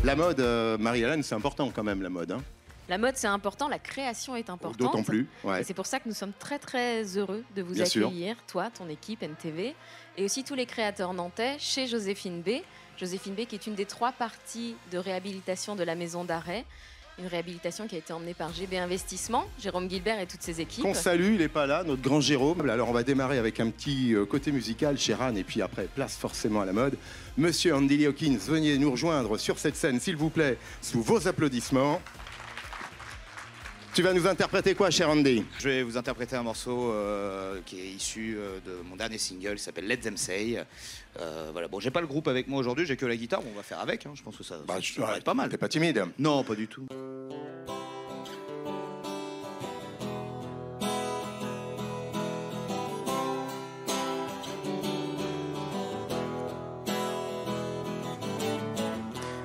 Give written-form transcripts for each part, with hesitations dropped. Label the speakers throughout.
Speaker 1: La mode, Marie-Hélène, c'est important quand même, la mode. Hein.
Speaker 2: La mode, c'est important, la création est importante.
Speaker 1: D'autant plus. Ouais.
Speaker 2: Et c'est pour ça que nous sommes très très heureux de vous
Speaker 1: Bien
Speaker 2: accueillir, toi, ton équipe NTV, et aussi tous les créateurs nantais chez Joséphine B. Joséphine B qui est une des 3 parties de réhabilitation de la maison d'arrêt. Une réhabilitation qui a été emmenée par GB Investissement, Jérôme Gilbert et toutes ses équipes.
Speaker 1: Qu'on salue, il n'est pas là, notre grand Jérôme. Alors on va démarrer avec un petit côté musical chez Ran et puis après, place forcément à la mode. Monsieur Andy Lee Hawkins, venez nous rejoindre sur cette scène, s'il vous plaît, sous vos applaudissements. Tu vas nous interpréter quoi, cher Andy?
Speaker 3: Je vais vous interpréter un morceau qui est issu de mon dernier single, qui s'appelle Let Them Say. Voilà. Bon, j'ai pas le groupe avec moi aujourd'hui, j'ai que la guitare, on va faire avec. Hein. Je pense que ça va être pas mal.
Speaker 1: T'es pas timide?
Speaker 3: Non, pas du tout.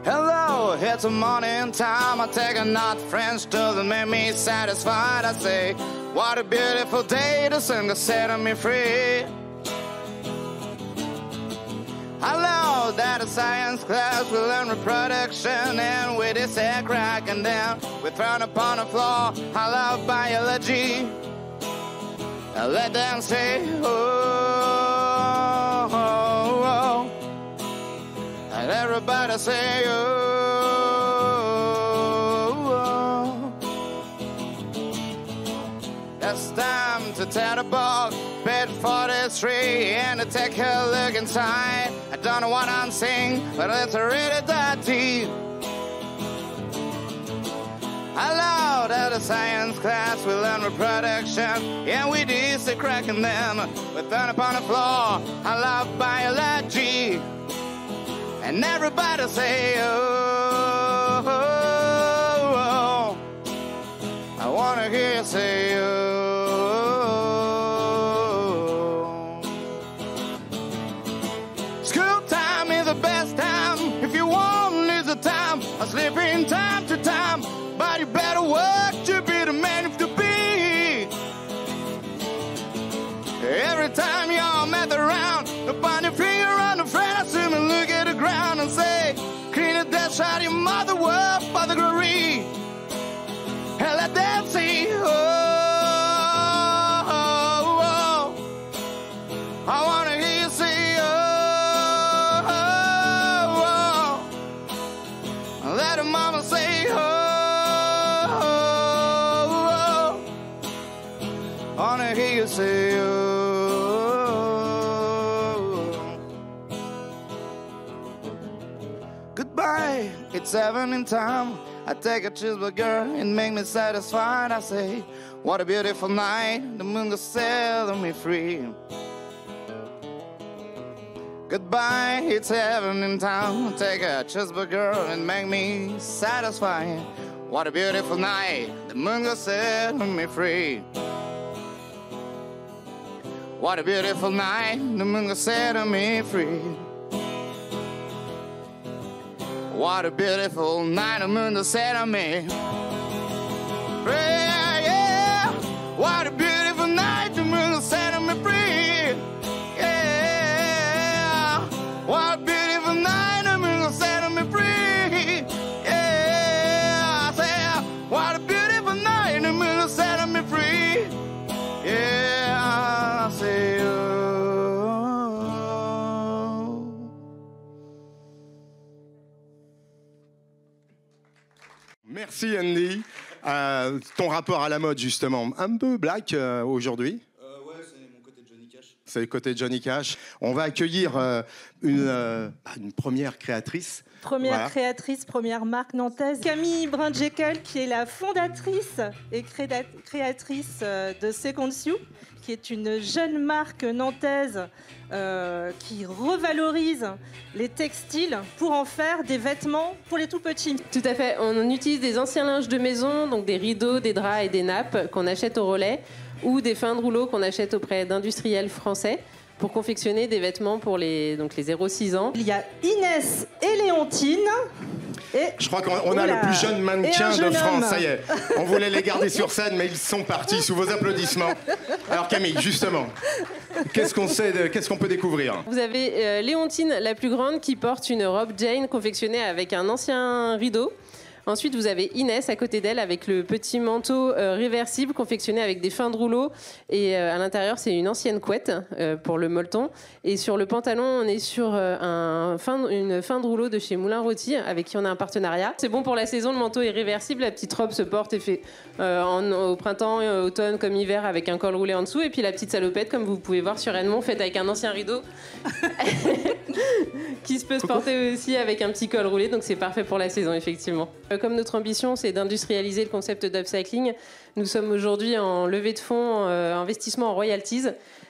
Speaker 3: Hello, it's a morning time. I take a night French doesn't make me satisfied. I say, what a beautiful day, the sun has set me free. I know that a science class will learn reproduction, and with this hair cracking down, we're thrown upon the floor. I love biology. I let them say, oh, oh, oh. And everybody say, oh, oh. It's time to tear the book, bed 43, and to take a look inside. I don't know what I'm saying, but let's read it that deep. I love that the science class will learn reproduction, and we did the cracking them. We're thrown upon the floor. I love biology. And everybody say, oh, oh, oh. I wanna hear you say, oh. School time is the best time. If you want, is the time. I sleep in time to time. But you better work to be the man of the bee. Every time you're met around, upon your finger on the front, I assume and look at the ground and say, clean the dust out of your mother world for the glory. And let them see, oh, oh, oh. I wanna hear you say, oh, oh, oh. Let the mama say, oh, oh, oh. I wanna hear you say, oh. Goodbye, it's 7 in time. I take a cheeseburger and make me satisfied. I say, what a beautiful night. The moon is setting me free. Goodbye, it's 7 in time. I take a cheeseburger and make me satisfied. What a beautiful night. The moon is setting me free. What a beautiful night. The moon is setting me free. What a beautiful night, the moon that set on me. Yeah, yeah. What a beautiful night, the moon that set on me free. Yeah. What a beautiful night, the moon that set on me free. Yeah. I say, what a beautiful night, the moon that set on me free. Yeah. I say, oh.
Speaker 1: Merci Andy. Ton rapport à la mode justement, un peu black aujourd'hui.
Speaker 3: Ouais, c'est mon côté Johnny Cash.
Speaker 1: C'est le côté Johnny Cash. On va accueillir une première créatrice.
Speaker 4: Première créatrice, première marque nantaise. Camille Brun-Jekyll, qui est la fondatrice et créatrice de Second You, qui est une jeune marque nantaise qui revalorise les textiles pour en faire des vêtements pour les tout petits.
Speaker 5: Tout à fait. On utilise des anciens linges de maison, donc des rideaux, des draps et des nappes qu'on achète au relais, ou des fins de rouleau qu'on achète auprès d'industriels français pour confectionner des vêtements pour les 0-6 ans.
Speaker 4: Il y a Inès et Léontine. Et
Speaker 1: Je crois qu'on a
Speaker 4: Oula.
Speaker 1: le plus jeune
Speaker 4: Et
Speaker 1: mannequin
Speaker 4: un
Speaker 1: de
Speaker 4: jeune
Speaker 1: France,
Speaker 4: homme.
Speaker 1: ça y est. On voulait les garder sur scène, mais ils sont partis sous vos applaudissements. Alors Camille, justement, qu'est-ce qu'on peut découvrir?
Speaker 5: Vous avez Léontine, la plus grande, qui porte une robe Jane confectionnée avec un ancien rideau. Ensuite, vous avez Inès à côté d'elle avec le petit manteau réversible confectionné avec des fins de rouleau. Et à l'intérieur, c'est une ancienne couette pour le molleton. Et sur le pantalon, on est sur une fin de rouleau de chez Moulin Rôti avec qui on a un partenariat. C'est bon pour la saison, le manteau est réversible. La petite robe se porte et fait au printemps, automne comme hiver avec un col roulé en dessous. Et puis la petite salopette, comme vous pouvez voir sur Edmond, faite avec un ancien rideau qui se peut se porter aussi avec un petit col roulé. Donc c'est parfait pour la saison, effectivement. Comme notre ambition, c'est d'industrialiser le concept d'upcycling, nous sommes aujourd'hui en levée de fonds, investissement en royalties,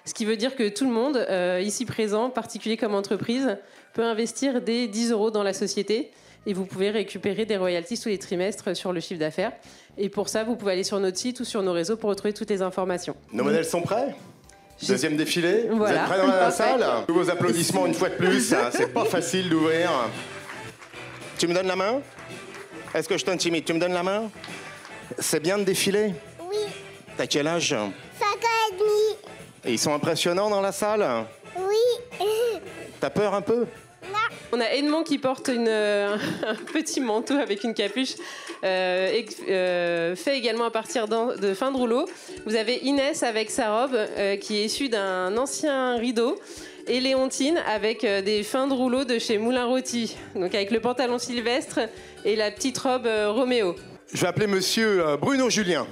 Speaker 5: ce qui veut dire que tout le monde, ici présent, particulier comme entreprise, peut investir des 10 € dans la société et vous pouvez récupérer des royalties tous les trimestres sur le chiffre d'affaires. Et pour ça, vous pouvez aller sur notre site ou sur nos réseaux pour retrouver toutes les informations.
Speaker 1: Nos modèles sont prêts? Deuxième défilé? Vous
Speaker 5: Voilà.
Speaker 1: êtes prêts dans la
Speaker 5: Parfait.
Speaker 1: salle? Tous vos applaudissements une fois de plus, hein. C'est pas facile d'ouvrir. Tu me donnes la main? Est-ce que je t'intimide? Tu me donnes la main? C'est bien de défiler?
Speaker 6: Oui,
Speaker 1: T'as quel âge?
Speaker 6: 5 ans et demi.
Speaker 1: Et ils sont impressionnants dans la salle?
Speaker 6: Oui.
Speaker 1: T'as peur un peu?
Speaker 5: On a Edmond qui porte un petit manteau avec une capuche fait également à partir de fin de rouleau. Vous avez Inès avec sa robe qui est issue d'un ancien rideau. Et Léontine avec des fins de rouleau de chez Moulin Rôti. Donc avec le pantalon Sylvestre et la petite robe Roméo.
Speaker 1: Je vais appeler monsieur Bruno Julien.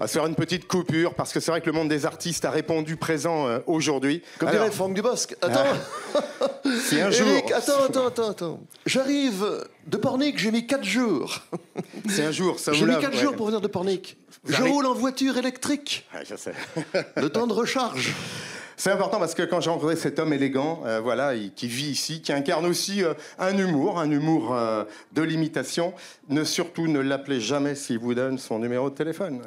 Speaker 1: On va se faire une petite coupure parce que c'est vrai que le monde des artistes a répondu présent aujourd'hui.
Speaker 7: Comme
Speaker 1: Alors,
Speaker 7: dirait Franck Dubosc. Attends,
Speaker 1: si un jour,
Speaker 7: Eric, attends. J'arrive de Pornic, j'ai mis 4 jours.
Speaker 1: si un jour, ça
Speaker 7: J'ai
Speaker 1: vous
Speaker 7: mis
Speaker 1: lave,
Speaker 7: 4 jours pour venir de Pornic.
Speaker 1: Vous
Speaker 7: Je
Speaker 1: arrivez-
Speaker 7: roule en voiture électrique.
Speaker 1: Ouais, je sais.
Speaker 7: Le temps de recharge.
Speaker 1: C'est important parce que quand j'ai rencontré cet homme élégant, qui vit ici, qui incarne aussi un humour de l'imitation, surtout ne l'appelez jamais s'il vous donne son numéro de téléphone.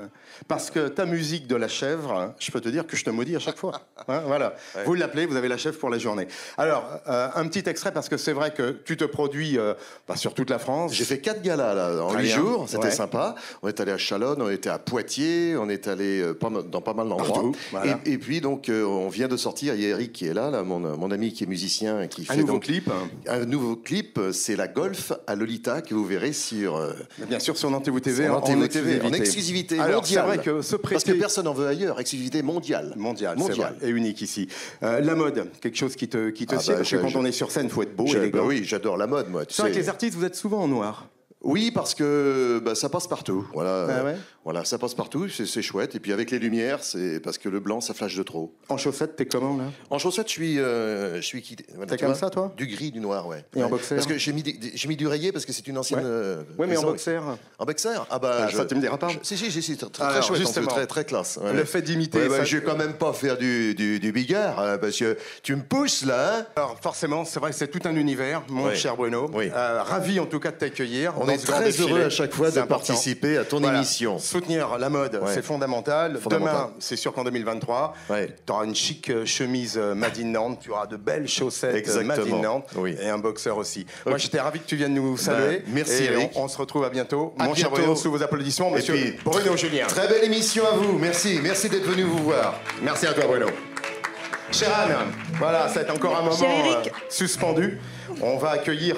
Speaker 1: Parce que ta musique de la chèvre, hein, je peux te dire que je te maudis à chaque fois. Hein, voilà. Ouais. Vous l'appelez, vous avez la chèvre pour la journée. Alors, un petit extrait parce que c'est vrai que tu te produis sur toute la France.
Speaker 7: J'ai fait 4 galas là, en
Speaker 1: Très
Speaker 7: 8
Speaker 1: bien.
Speaker 7: jours, c'était
Speaker 1: Ouais.
Speaker 7: sympa. On est allé à Chalonne, on était à Poitiers, on est allé dans pas mal d'endroits.
Speaker 1: Partout, voilà.
Speaker 7: Et puis donc on vient de sortir, il y a Eric qui est là, mon ami qui est musicien, qui fait
Speaker 1: Un nouveau
Speaker 7: donc
Speaker 1: clip.
Speaker 7: un nouveau clip, c'est la Golf à Lolita que vous verrez sur
Speaker 1: Bien sûr, sur Nantez-vous TV,
Speaker 7: sur
Speaker 1: en
Speaker 7: Nantez-vous
Speaker 1: exclusivité.
Speaker 7: TV, en exclusivité
Speaker 1: Alors, c'est
Speaker 7: mondiale.
Speaker 1: vrai que ce
Speaker 7: Parce que personne n'en veut ailleurs, exclusivité mondiale.
Speaker 1: Mondial, c'est vrai, et unique ici. La mode, quelque chose qui te sied, parce que quand on est sur scène, il faut être beau, élégant.
Speaker 7: Oui, j'adore la mode, moi.
Speaker 1: C'est vrai que les artistes, vous êtes souvent en noir.
Speaker 7: Oui, parce que ça passe partout. Voilà,
Speaker 1: Ah ouais.
Speaker 7: voilà, ça passe partout, c'est chouette. Et puis avec les lumières, c'est parce que le blanc, ça flash de trop.
Speaker 1: En chaussettes, t'es comment, là?
Speaker 7: En chaussettes, je suis quitté. Voilà,
Speaker 1: T'es
Speaker 7: tu
Speaker 1: comme
Speaker 7: vois,
Speaker 1: ça, toi?
Speaker 7: Du gris, du noir, ouais.
Speaker 1: Et en
Speaker 7: Ouais.
Speaker 1: boxer?
Speaker 7: Parce que j'ai mis du rayé parce que c'est une ancienne.
Speaker 1: Oui, mais en
Speaker 7: maison.
Speaker 1: boxer.
Speaker 7: En boxer. Ah bah,
Speaker 1: Ça, tu me diras pas.
Speaker 7: Si, très
Speaker 1: Alors,
Speaker 7: chouette,
Speaker 1: justement,
Speaker 7: très classe. Ouais,
Speaker 1: Le
Speaker 7: ouais.
Speaker 1: fait d'imiter.
Speaker 7: Ouais, bah,
Speaker 1: ça-
Speaker 7: je vais quand même pas faire du bigard, hein, parce que tu me pousses là. Hein.
Speaker 1: Alors, forcément, c'est vrai que c'est tout un univers, mon
Speaker 7: Oui.
Speaker 1: cher Bruno.
Speaker 7: Oui.
Speaker 1: Ravi, en tout cas, de t'accueillir.
Speaker 7: On
Speaker 1: dans
Speaker 7: est
Speaker 1: ce grand
Speaker 7: très
Speaker 1: défilé.
Speaker 7: heureux à chaque fois
Speaker 1: C'est
Speaker 7: de
Speaker 1: important.
Speaker 7: participer à ton
Speaker 1: Voilà.
Speaker 7: émission.
Speaker 1: Soutenir la mode,
Speaker 7: Ouais.
Speaker 1: c'est fondamental.
Speaker 7: Fondamental.
Speaker 1: Demain, c'est sûr qu'en 2023,
Speaker 7: Ouais.
Speaker 1: tu auras une chic chemise Made in Nantes, tu auras de belles chaussettes
Speaker 7: Exactement.
Speaker 1: Made in Nantes
Speaker 7: Oui.
Speaker 1: et un boxeur aussi. Moi, j'étais ravi que tu viennes nous saluer.
Speaker 7: merci,
Speaker 1: et
Speaker 7: Eric.
Speaker 1: on se retrouve à bientôt.
Speaker 7: À
Speaker 1: Mon cher
Speaker 7: bientôt.
Speaker 1: Bruno, sous vos applaudissements,
Speaker 7: Et
Speaker 1: monsieur
Speaker 7: puis,
Speaker 1: Bruno Julien.
Speaker 7: Très belle émission à vous. Merci d'être venu vous voir.
Speaker 1: Merci à toi, Bruno. Cher Anne, voilà, c'est encore un moment
Speaker 4: Cher Eric.
Speaker 1: suspendu. On va accueillir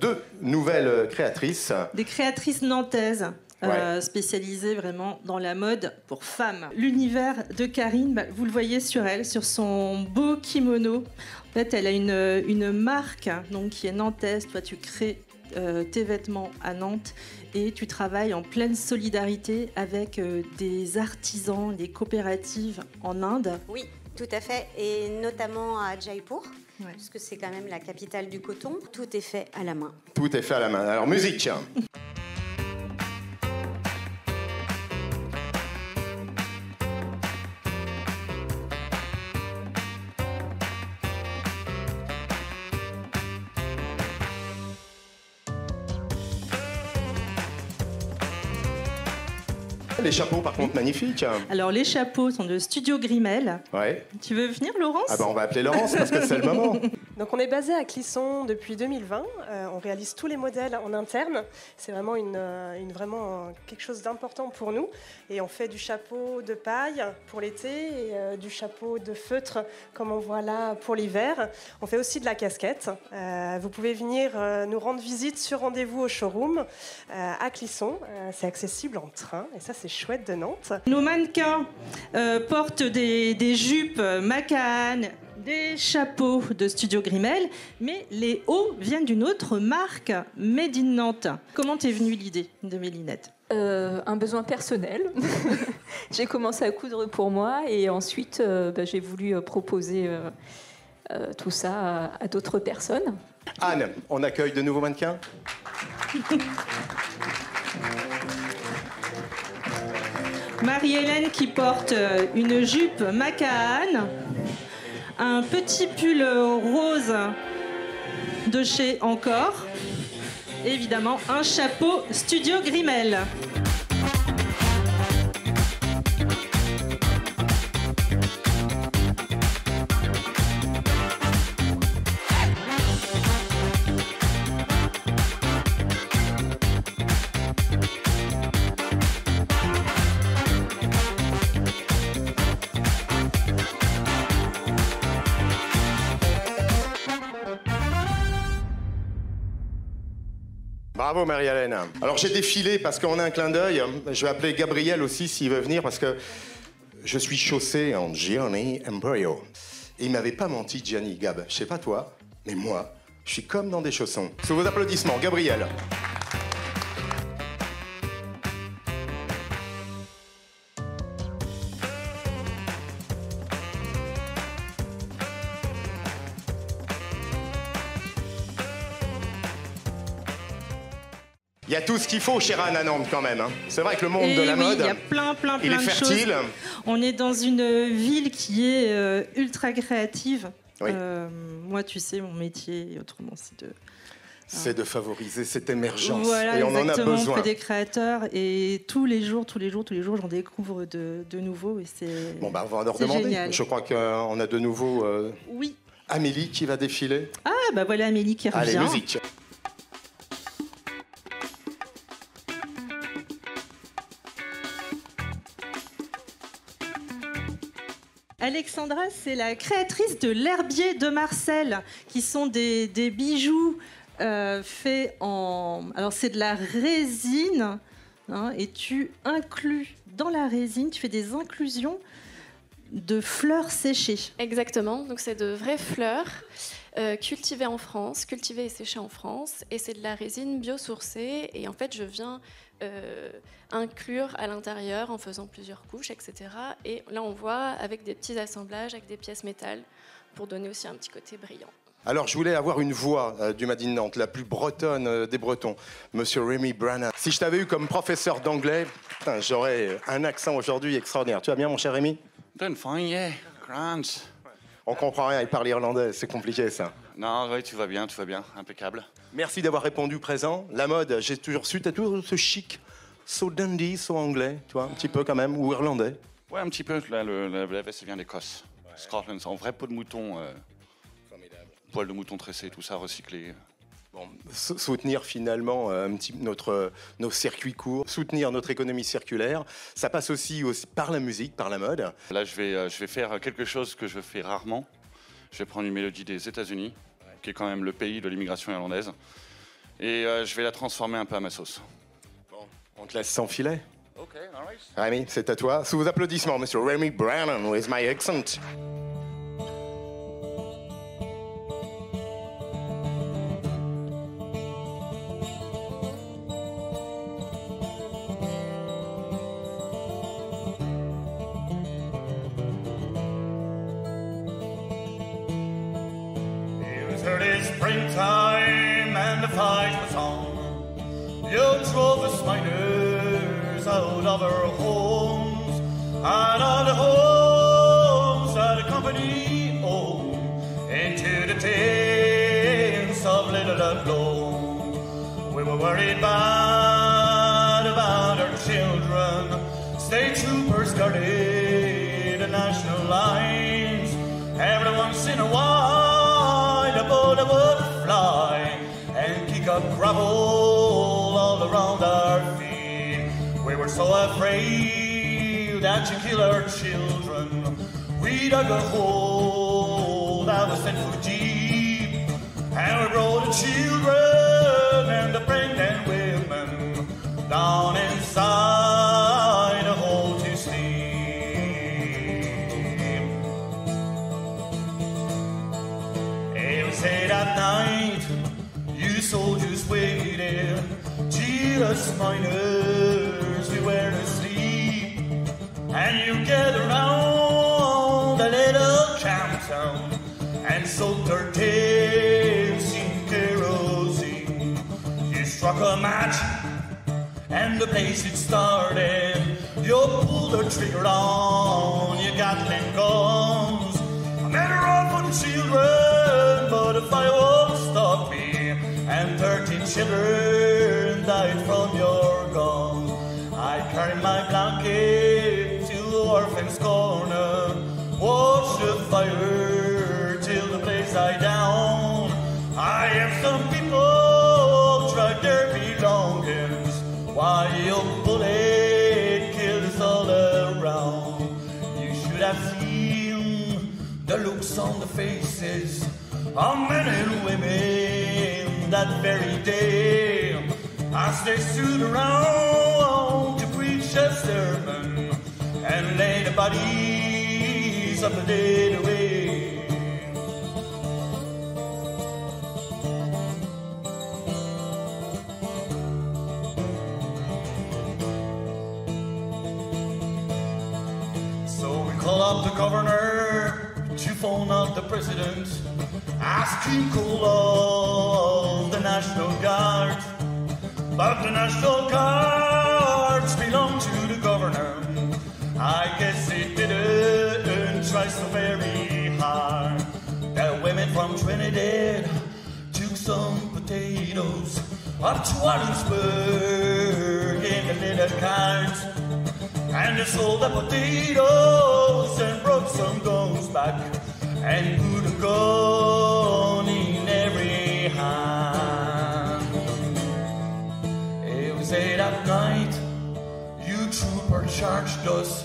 Speaker 1: 2 nouvelles créatrices.
Speaker 4: Des créatrices nantaises.
Speaker 1: Ouais.
Speaker 4: Spécialisées vraiment dans la mode pour femmes. L'univers de Karine, bah, vous le voyez sur elle, sur son beau kimono. En fait, elle a une marque donc, qui est nantaise. Toi, tu crées tes vêtements à Nantes et tu travailles en pleine solidarité avec des artisans, des coopératives en Inde.
Speaker 8: Oui, tout à fait, et notamment à Jaipur,
Speaker 4: Ouais.
Speaker 8: puisque c'est quand même la capitale du coton. Tout est fait à la main.
Speaker 1: Tout est fait à la main. Alors, musique. Les chapeaux, par contre, magnifiques.
Speaker 4: Alors, les chapeaux sont de Studio Grimel.
Speaker 1: Ouais.
Speaker 4: Tu veux venir, Laurence?
Speaker 1: Ah bah on va appeler Laurence parce que c'est le moment.
Speaker 9: Donc on est basé à Clisson depuis 2020. On réalise tous les modèles en interne. C'est vraiment quelque chose d'important pour nous. Et on fait du chapeau de paille pour l'été et du chapeau de feutre comme on voit là pour l'hiver. On fait aussi de la casquette. Vous pouvez venir nous rendre visite sur rendez-vous au showroom à Clisson. C'est accessible en train et ça c'est chouette de Nantes.
Speaker 4: Nos mannequins portent des jupes Macan, des chapeaux de Studio Grimel, mais les hauts viennent d'une autre marque, Made in Nantes. Comment t'es venue l'idée de Mélinette?
Speaker 10: Un besoin personnel. J'ai commencé à coudre pour moi et ensuite j'ai voulu proposer tout ça à d'autres personnes.
Speaker 1: Anne, on accueille de nouveaux mannequins.
Speaker 4: Marie-Hélène qui porte une jupe Macan, un petit pull rose de chez Encore, et évidemment un chapeau Studio Grimel.
Speaker 1: Bravo Marie-Hélène. Alors j'ai défilé parce qu'on a un clin d'œil. Je vais appeler Gabriel aussi s'il veut venir parce que je suis chaussé en Gianni Emporio. Et il m'avait pas menti Gianni, Gab. Je sais pas toi, mais moi, je suis comme dans des chaussons. Sous vos applaudissements, Gabriel. Il y a tout ce qu'il faut chez Anne à Nantes quand même. Hein. C'est vrai que le monde de la mode,
Speaker 4: il y a plein
Speaker 1: il est
Speaker 4: de
Speaker 1: fertile.
Speaker 4: Choses. On est dans une ville qui est ultra créative.
Speaker 1: Oui.
Speaker 4: Moi, tu sais, mon métier, autrement,
Speaker 1: c'est de favoriser cette émergence.
Speaker 4: Voilà,
Speaker 1: et on en a besoin.
Speaker 4: On fait des créateurs et tous les jours, j'en découvre de nouveaux et c'est.
Speaker 1: Bon, bah, on va leur demander.
Speaker 4: Génial.
Speaker 1: Je crois qu'on a de nouveau.
Speaker 4: Oui.
Speaker 1: Amélie qui va défiler.
Speaker 4: Ah, bah voilà Amélie qui revient.
Speaker 1: Allez, musique.
Speaker 4: Alexandra, c'est la créatrice de l'herbier de Marcel, qui sont des bijoux faits en... Alors, c'est de la résine, hein, et tu inclus dans la résine, tu fais des inclusions de fleurs séchées.
Speaker 2: Exactement, donc c'est de vraies fleurs cultivées en France, cultivées et séchées en France, et c'est de la résine biosourcée, et en fait, je viens... inclure à l'intérieur en faisant plusieurs couches, etc. Et là, on voit avec des petits assemblages, avec des pièces métal, pour donner aussi un petit côté brillant.
Speaker 1: Alors, je voulais avoir une voix du Made in Nantes, la plus bretonne des Bretons, Monsieur Rémi Branagh. Si je t'avais eu comme professeur d'anglais, j'aurais un accent aujourd'hui extraordinaire. Tu vas bien, mon cher Rémi?
Speaker 11: Doing fine, yeah. Grand.
Speaker 1: On comprend rien, il parle irlandais, c'est compliqué, ça.
Speaker 11: Non, oui, tout va bien, impeccable.
Speaker 1: Merci d'avoir répondu présent. La mode, j'ai toujours su, t'as toujours ce chic, so dandy, so anglais, tu vois, un petit peu quand même, ou irlandais.
Speaker 11: Ouais, un petit peu. Là, la veste vient d'Écosse. Ouais. Scotland, c'est en vrai peau de mouton. Formidable. Poil de mouton tressé, tout ça recyclé.
Speaker 1: Bon, soutenir finalement nos circuits courts, soutenir notre économie circulaire, ça passe aussi par la musique, par la mode.
Speaker 11: Là, je vais faire quelque chose que je fais rarement. Je vais prendre une mélodie des États-Unis, qui est quand même le pays de l'immigration irlandaise, et je vais la transformer un peu à ma sauce.
Speaker 1: Bon, on te laisse sans filet.
Speaker 11: Ok, all right.
Speaker 1: Rémi, c'est à toi. Sous vos applaudissements, Monsieur Rémi Branagh, with my accent.
Speaker 12: Springtime and the fight was on. The oaks drove the miners out of our homes, and all the homes that the company owned into the tents of little Athlone. We were worried bad about our children State troopers guarded the national lines. Every once in a while, a bullet would fly and kick up gravel all around our feet. We were so afraid that you kill our children. We dug a hole that was 10 foot deep, and we brought the children and the pregnant women down inside the hole to sleep. It was late at night, you soldiers waited, Jesus miners, we were asleep, and you gathered round a little camptown and soaked our tents in kerosene. You struck a match and the blaze it started. You pulled the trigger on your Gatling guns. I made a run for the children, but the fire won't stop me. And 13 children died from your gun. I carried my blanket to the orphan's corner, watched the fire till the blaze died down. I have some people tried their belongings, while your bullet killed us all around. You should have seen the looks on the faces of men and women that very day, as they stood around to preach a sermon and lay the bodies of the dead away. So we call up the governor to phone out the president, ask him call of the National Guard. But the National Guards belong to the governor. I guess it didn't try so very hard. The women from Trinidad took some potatoes up to Warrensburg in the little carts, and they sold the potatoes and brought some guns back and put a gun in every hand. It was 8 at night, you trooper charged us.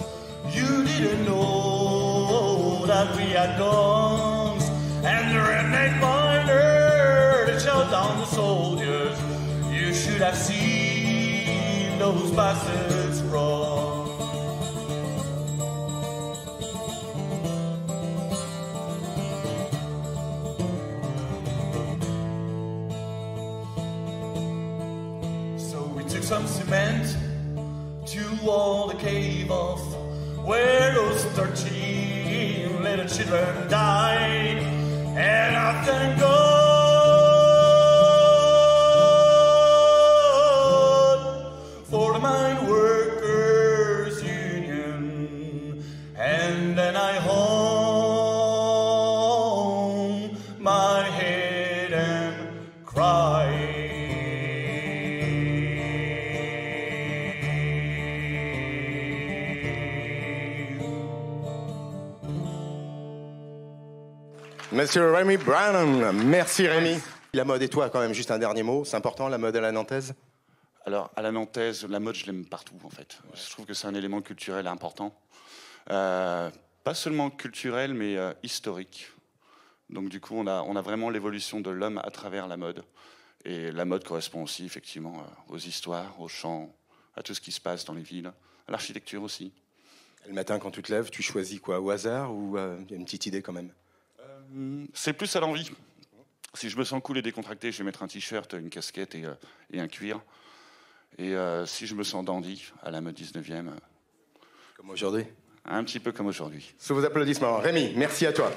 Speaker 12: You didn't know that we had guns, and the redneck miner that shot down the soldiers. You should have seen those bastards run. Some cement to wall the cave off where those 13 little children died, and I thank God for the Mine Workers Union. And then I hung my head and cried.
Speaker 1: Monsieur Rémi Brown, merci Rémi. La mode et toi, quand même, juste un dernier mot. C'est important, la mode à la nantaise?
Speaker 11: Alors, à la nantaise, la mode, je l'aime partout, en fait. Je trouve que c'est un élément culturel important. Pas seulement culturel, mais historique. Donc, du coup, on a vraiment l'évolution de l'homme à travers la mode. Et la mode correspond aussi, effectivement, aux histoires, aux chants, à tout ce qui se passe dans les villes, à l'architecture aussi.
Speaker 1: Le matin, quand tu te lèves, tu choisis quoi? Au hasard ou il y a une petite idée quand même?
Speaker 11: C'est plus à l'envie. Si je me sens cool et décontracté, je vais mettre un t-shirt, une casquette et un cuir. Et si je me sens dandy, à la mode 19e...
Speaker 1: Comme aujourd'hui?
Speaker 11: Un petit peu comme aujourd'hui.
Speaker 1: Sous vos applaudissements. Rémi, merci à toi.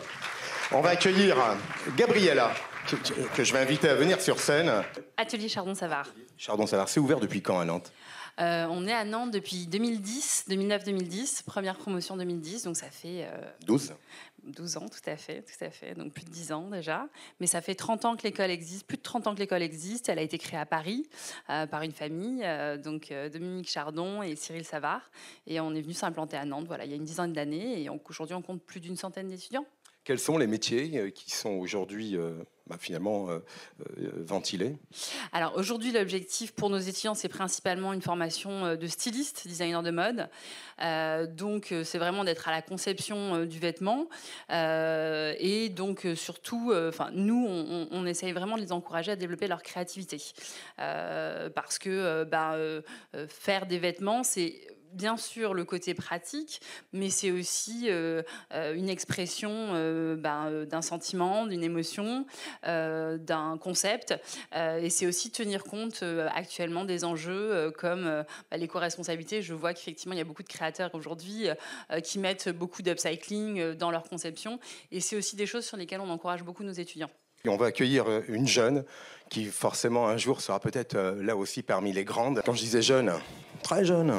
Speaker 1: On va accueillir Gabriella, que je vais inviter à venir sur scène.
Speaker 13: Atelier Chardon-Savard.
Speaker 1: Chardon-Savard, c'est ouvert depuis quand à Nantes?
Speaker 13: On est à Nantes depuis 2009-2010, première promotion 2010, donc ça fait 12 ans, tout à fait, donc plus de 10 ans déjà. Mais ça fait 30 ans que l'école existe, plus de 30 ans que l'école existe. Elle a été créée à Paris par une famille, donc Dominique Chardon et Cyril Savard. Et on est venu s'implanter à Nantes, voilà, il y a une dizaine d'années. Et aujourd'hui, on compte plus d'une centaine d'étudiants.
Speaker 1: Quels sont les métiers qui sont aujourd'hui finalement ventilés?
Speaker 13: Alors aujourd'hui, l'objectif pour nos étudiants, c'est principalement une formation de styliste, designer de mode. Donc c'est vraiment d'être à la conception du vêtement. Et donc surtout, nous, on essaye vraiment de les encourager à développer leur créativité. Parce que faire des vêtements, c'est bien sûr le côté pratique, mais c'est aussi une expression d'un sentiment, d'une émotion, d'un concept. Et c'est aussi tenir compte actuellement des enjeux comme l'éco-responsabilité. Je vois qu'effectivement, il y a beaucoup de créateurs aujourd'hui qui mettent beaucoup d'upcycling dans leur conception. Et c'est aussi des choses sur lesquelles on encourage beaucoup nos étudiants.
Speaker 1: Et on va accueillir une jeune qui forcément un jour sera peut-être là aussi parmi les grandes. Quand je disais jeune, très jeune.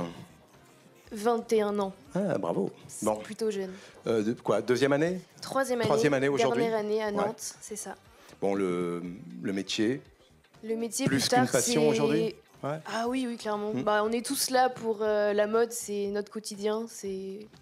Speaker 14: 21 ans.
Speaker 1: Ah, bravo.
Speaker 14: Bon. Plutôt jeune.
Speaker 1: Deuxième année?
Speaker 14: Troisième
Speaker 1: année aujourd'hui.
Speaker 14: Dernière année à Nantes, c'est ça.
Speaker 1: Bon, le métier.
Speaker 14: Le métier
Speaker 1: plus
Speaker 14: plus tard,
Speaker 1: qu'une passion aujourd'hui.
Speaker 14: Ouais. Ah oui, clairement. On est tous là pour la mode, c'est notre quotidien.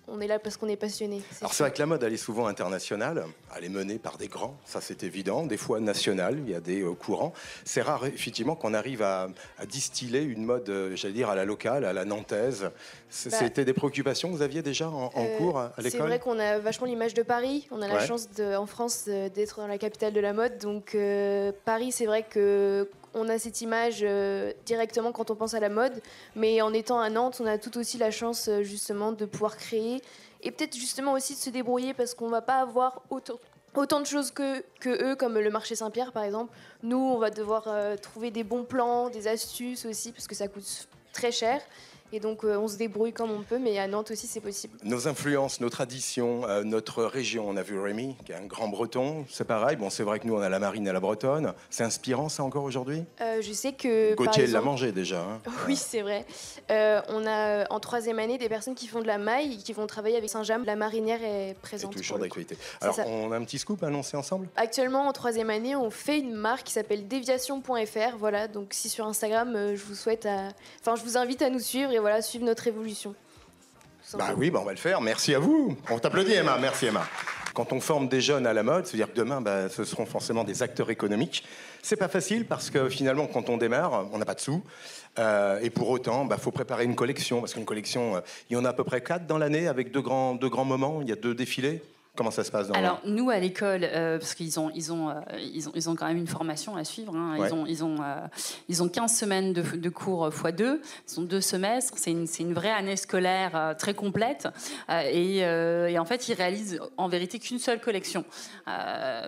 Speaker 14: On est là parce qu'on est passionnés.
Speaker 1: Alors c'est vrai que la mode, elle est souvent internationale. Elle est menée par des grands, ça c'est évident. Des fois nationale, il y a des courants. C'est rare effectivement qu'on arrive à distiller une mode, j'allais dire, à la locale, à la nantaise. C'était des préoccupations que vous aviez déjà en cours à l'école?
Speaker 14: C'est vrai qu'on a vachement l'image de Paris. On a la chance en France d'être dans la capitale de la mode. Donc Paris, c'est vrai que on a cette image directement quand on pense à la mode, mais en étant à Nantes, on a tout aussi la chance justement de pouvoir créer et peut-être justement aussi de se débrouiller parce qu'on va pas avoir autant de choses que eux, comme le marché Saint-Pierre par exemple. Nous, on va devoir trouver des bons plans, des astuces aussi parce que ça coûte très cher. Et donc, on se débrouille comme on peut, mais à Nantes aussi, c'est possible.
Speaker 1: Nos influences, nos traditions, notre région, on a vu Rémi, qui est un grand breton, c'est pareil. Bon, c'est vrai que nous, on a la marine à la bretonne. C'est inspirant, ça, encore aujourd'hui?
Speaker 14: Je sais que...
Speaker 1: Gauthier l'a mangé, déjà. Hein.
Speaker 14: Oui, c'est vrai. On a, en troisième année, des personnes qui font de la maille et qui vont travailler avec Saint-James. La marinière est présente.
Speaker 1: C'est toujours d'actualité. Alors, on a un petit scoop à annoncer ensemble?
Speaker 14: Actuellement, en troisième année, on fait une marque qui s'appelle Déviation.fr. Voilà, donc si sur Instagram, je vous invite à nous suivre et voilà, suivre notre évolution.
Speaker 1: Oui, on va le faire. Merci à vous. On t'applaudit, Emma. Merci, Emma. Quand on forme des jeunes à la mode, c'est-à-dire que demain, ce seront forcément des acteurs économiques. C'est pas facile parce que finalement, quand on démarre, on n'a pas de sous. Et pour autant, faut préparer une collection. Parce qu'une collection, il y en a à peu près 4 dans l'année avec deux grands moments. Il y a 2 défilés. Comment ça se passe
Speaker 13: Alors nous à l'école, parce qu'ils ont quand même une formation à suivre. Hein.
Speaker 1: Ouais.
Speaker 13: Ils ont 15 semaines de cours x2. Ils ont 2 semestres. C'est une vraie année scolaire très complète. Et en fait, ils réalisent en vérité qu'une seule collection.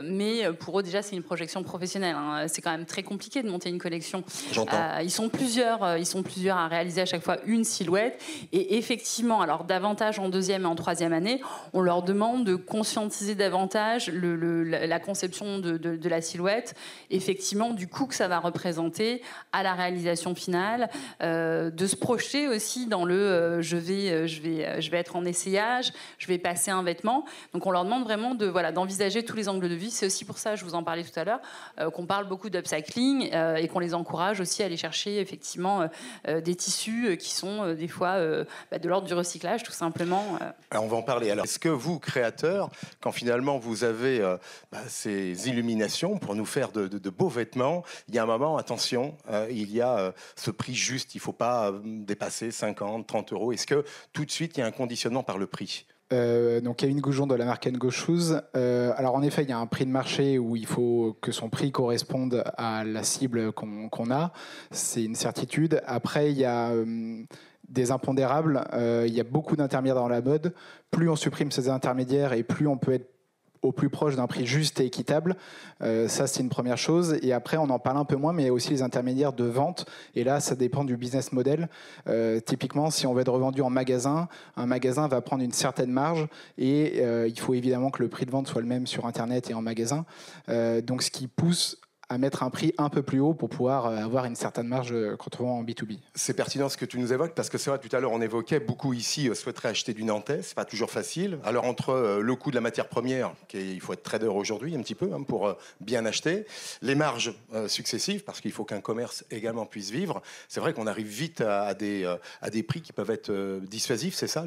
Speaker 13: Mais pour eux déjà, c'est une projection professionnelle. Hein. C'est quand même très compliqué de monter une collection.
Speaker 1: J'entends.
Speaker 13: Ils sont plusieurs à réaliser à chaque fois une silhouette. Et effectivement, alors davantage en deuxième et en troisième année, on leur demande de conscientiser davantage la conception de la silhouette, effectivement du coût que ça va représenter à la réalisation finale, de se projeter aussi dans je vais être en essayage, je vais passer un vêtement. Donc on leur demande vraiment d'envisager tous les angles de vie. C'est aussi pour ça, je vous en parlais tout à l'heure, qu'on parle beaucoup d'upcycling et qu'on les encourage aussi à aller chercher effectivement des tissus qui sont des fois de l'ordre du recyclage tout simplement.
Speaker 1: Alors on va en parler. Alors est-ce que vous, créateurs, quand finalement vous avez ces illuminations pour nous faire de beaux vêtements, il y a un moment, attention, il y a ce prix juste, il ne faut pas dépasser 50, 30 euros. Est-ce que tout de suite il y a un conditionnement par le prix?
Speaker 15: Donc Kevin Goujon de la marque Go Shoes. Alors en effet, il y a un prix de marché où il faut que son prix corresponde à la cible qu'on a. C'est une certitude. Après, il y a des impondérables. Il y a beaucoup d'intermédiaires dans la mode. Plus on supprime ces intermédiaires et plus on peut être au plus proche d'un prix juste et équitable. Ça, c'est une première chose. Et après, on en parle un peu moins, mais il y a aussi les intermédiaires de vente. Et là, ça dépend du business model. Typiquement, si on veut être revendu en magasin, un magasin va prendre une certaine marge et il faut évidemment que le prix de vente soit le même sur Internet et en magasin. Donc, ce qui pousse à mettre un prix un peu plus haut pour pouvoir avoir une certaine marge quand on vend en B2B.
Speaker 1: C'est pertinent ce que tu nous évoques, parce que c'est vrai, tout à l'heure, on évoquait, beaucoup ici souhaiteraient acheter du nantais, c'est pas toujours facile. Alors, entre le coût de la matière première, il faut être trader aujourd'hui un petit peu pour bien acheter, les marges successives, parce qu'il faut qu'un commerce également puisse vivre, c'est vrai qu'on arrive vite à des prix qui peuvent être dissuasifs, c'est ça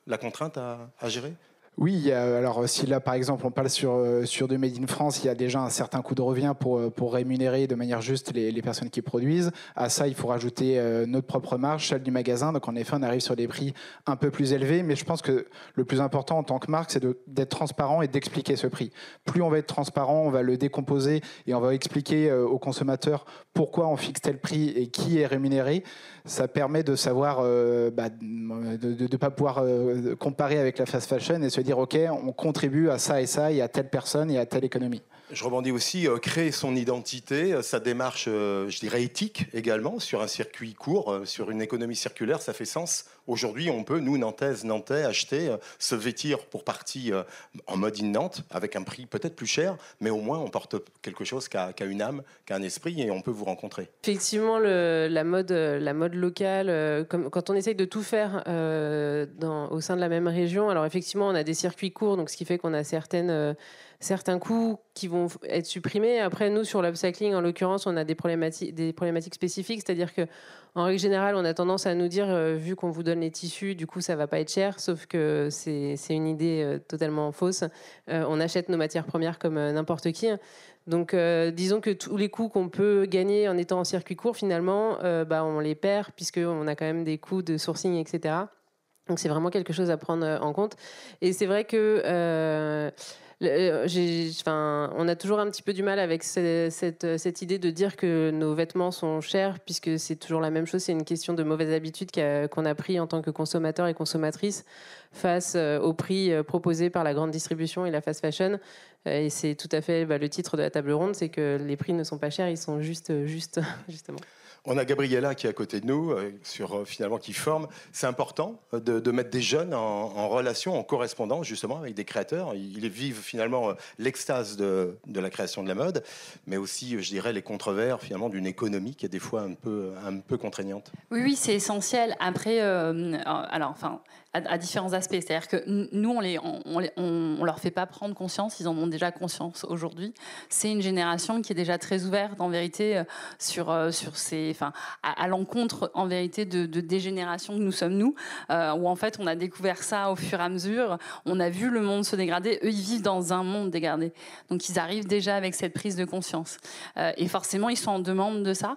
Speaker 1: la contrainte à gérer ?
Speaker 15: Oui, alors si là par exemple on parle sur du Made in France, il y a déjà un certain coût de revient pour rémunérer de manière juste les personnes qui produisent. À ça, il faut rajouter notre propre marge, celle du magasin. Donc en effet, on arrive sur des prix un peu plus élevés. Mais je pense que le plus important en tant que marque, c'est d'être transparent et d'expliquer ce prix. Plus on va être transparent, on va le décomposer et on va expliquer aux consommateurs pourquoi on fixe tel prix et qui est rémunéré. Ça permet de savoir, de ne pas pouvoir comparer avec la fast fashion et se dire, OK, on contribue à ça et à telle personne et à telle économie.
Speaker 1: Je rebondis aussi, créer son identité, sa démarche, je dirais éthique également, sur un circuit court, sur une économie circulaire, ça fait sens. Aujourd'hui, on peut, nous, Nantais, acheter, se vêtir pour partie en mode in Nantes, avec un prix peut-être plus cher, mais au moins on porte quelque chose qui a une âme, qui a un esprit, et on peut vous rencontrer.
Speaker 5: Effectivement, la mode locale, quand on essaye de tout faire au sein de la même région, alors effectivement, on a des circuits courts, donc ce qui fait qu'on a certains coûts qui vont être supprimés. Après, nous, sur l'upcycling, en l'occurrence, on a des problématiques spécifiques, c'est-à-dire que en règle générale, on a tendance à nous dire, vu qu'on vous donne les tissus, du coup, ça va pas être cher, sauf que c'est une idée totalement fausse. On achète nos matières premières comme n'importe qui. Donc, disons que tous les coûts qu'on peut gagner en étant en circuit court, finalement, on les perd, puisqu'on a quand même des coûts de sourcing, etc. Donc, c'est vraiment quelque chose à prendre en compte. Et c'est vrai que... on a toujours un petit peu du mal avec cette idée de dire que nos vêtements sont chers, puisque c'est toujours la même chose, c'est une question de mauvaise habitude qu'on a pris en tant que consommateur et consommatrice face au prix proposé par la grande distribution et la fast fashion. Et c'est tout à fait le titre de la table ronde, c'est que les prix ne sont pas chers, ils sont justement.
Speaker 1: On a Gabriella qui est à côté de nous, finalement qui forme. C'est important de mettre des jeunes en relation, en correspondance justement avec des créateurs. Ils vivent finalement l'extase de la création de la mode, mais aussi, je dirais, les contrevers finalement d'une économie qui est des fois un peu contraignante.
Speaker 13: Oui, c'est essentiel. Après, à différents aspects. C'est-à-dire que nous, on leur fait pas prendre conscience, ils en ont déjà conscience aujourd'hui. C'est une génération qui est déjà très ouverte, en vérité, à l'encontre, en vérité, de des générations que nous sommes, nous, où en fait, on a découvert ça au fur et à mesure. On a vu le monde se dégrader. Eux, ils vivent dans un monde dégradé. Donc, ils arrivent déjà avec cette prise de conscience. Et forcément, ils sont en demande de ça.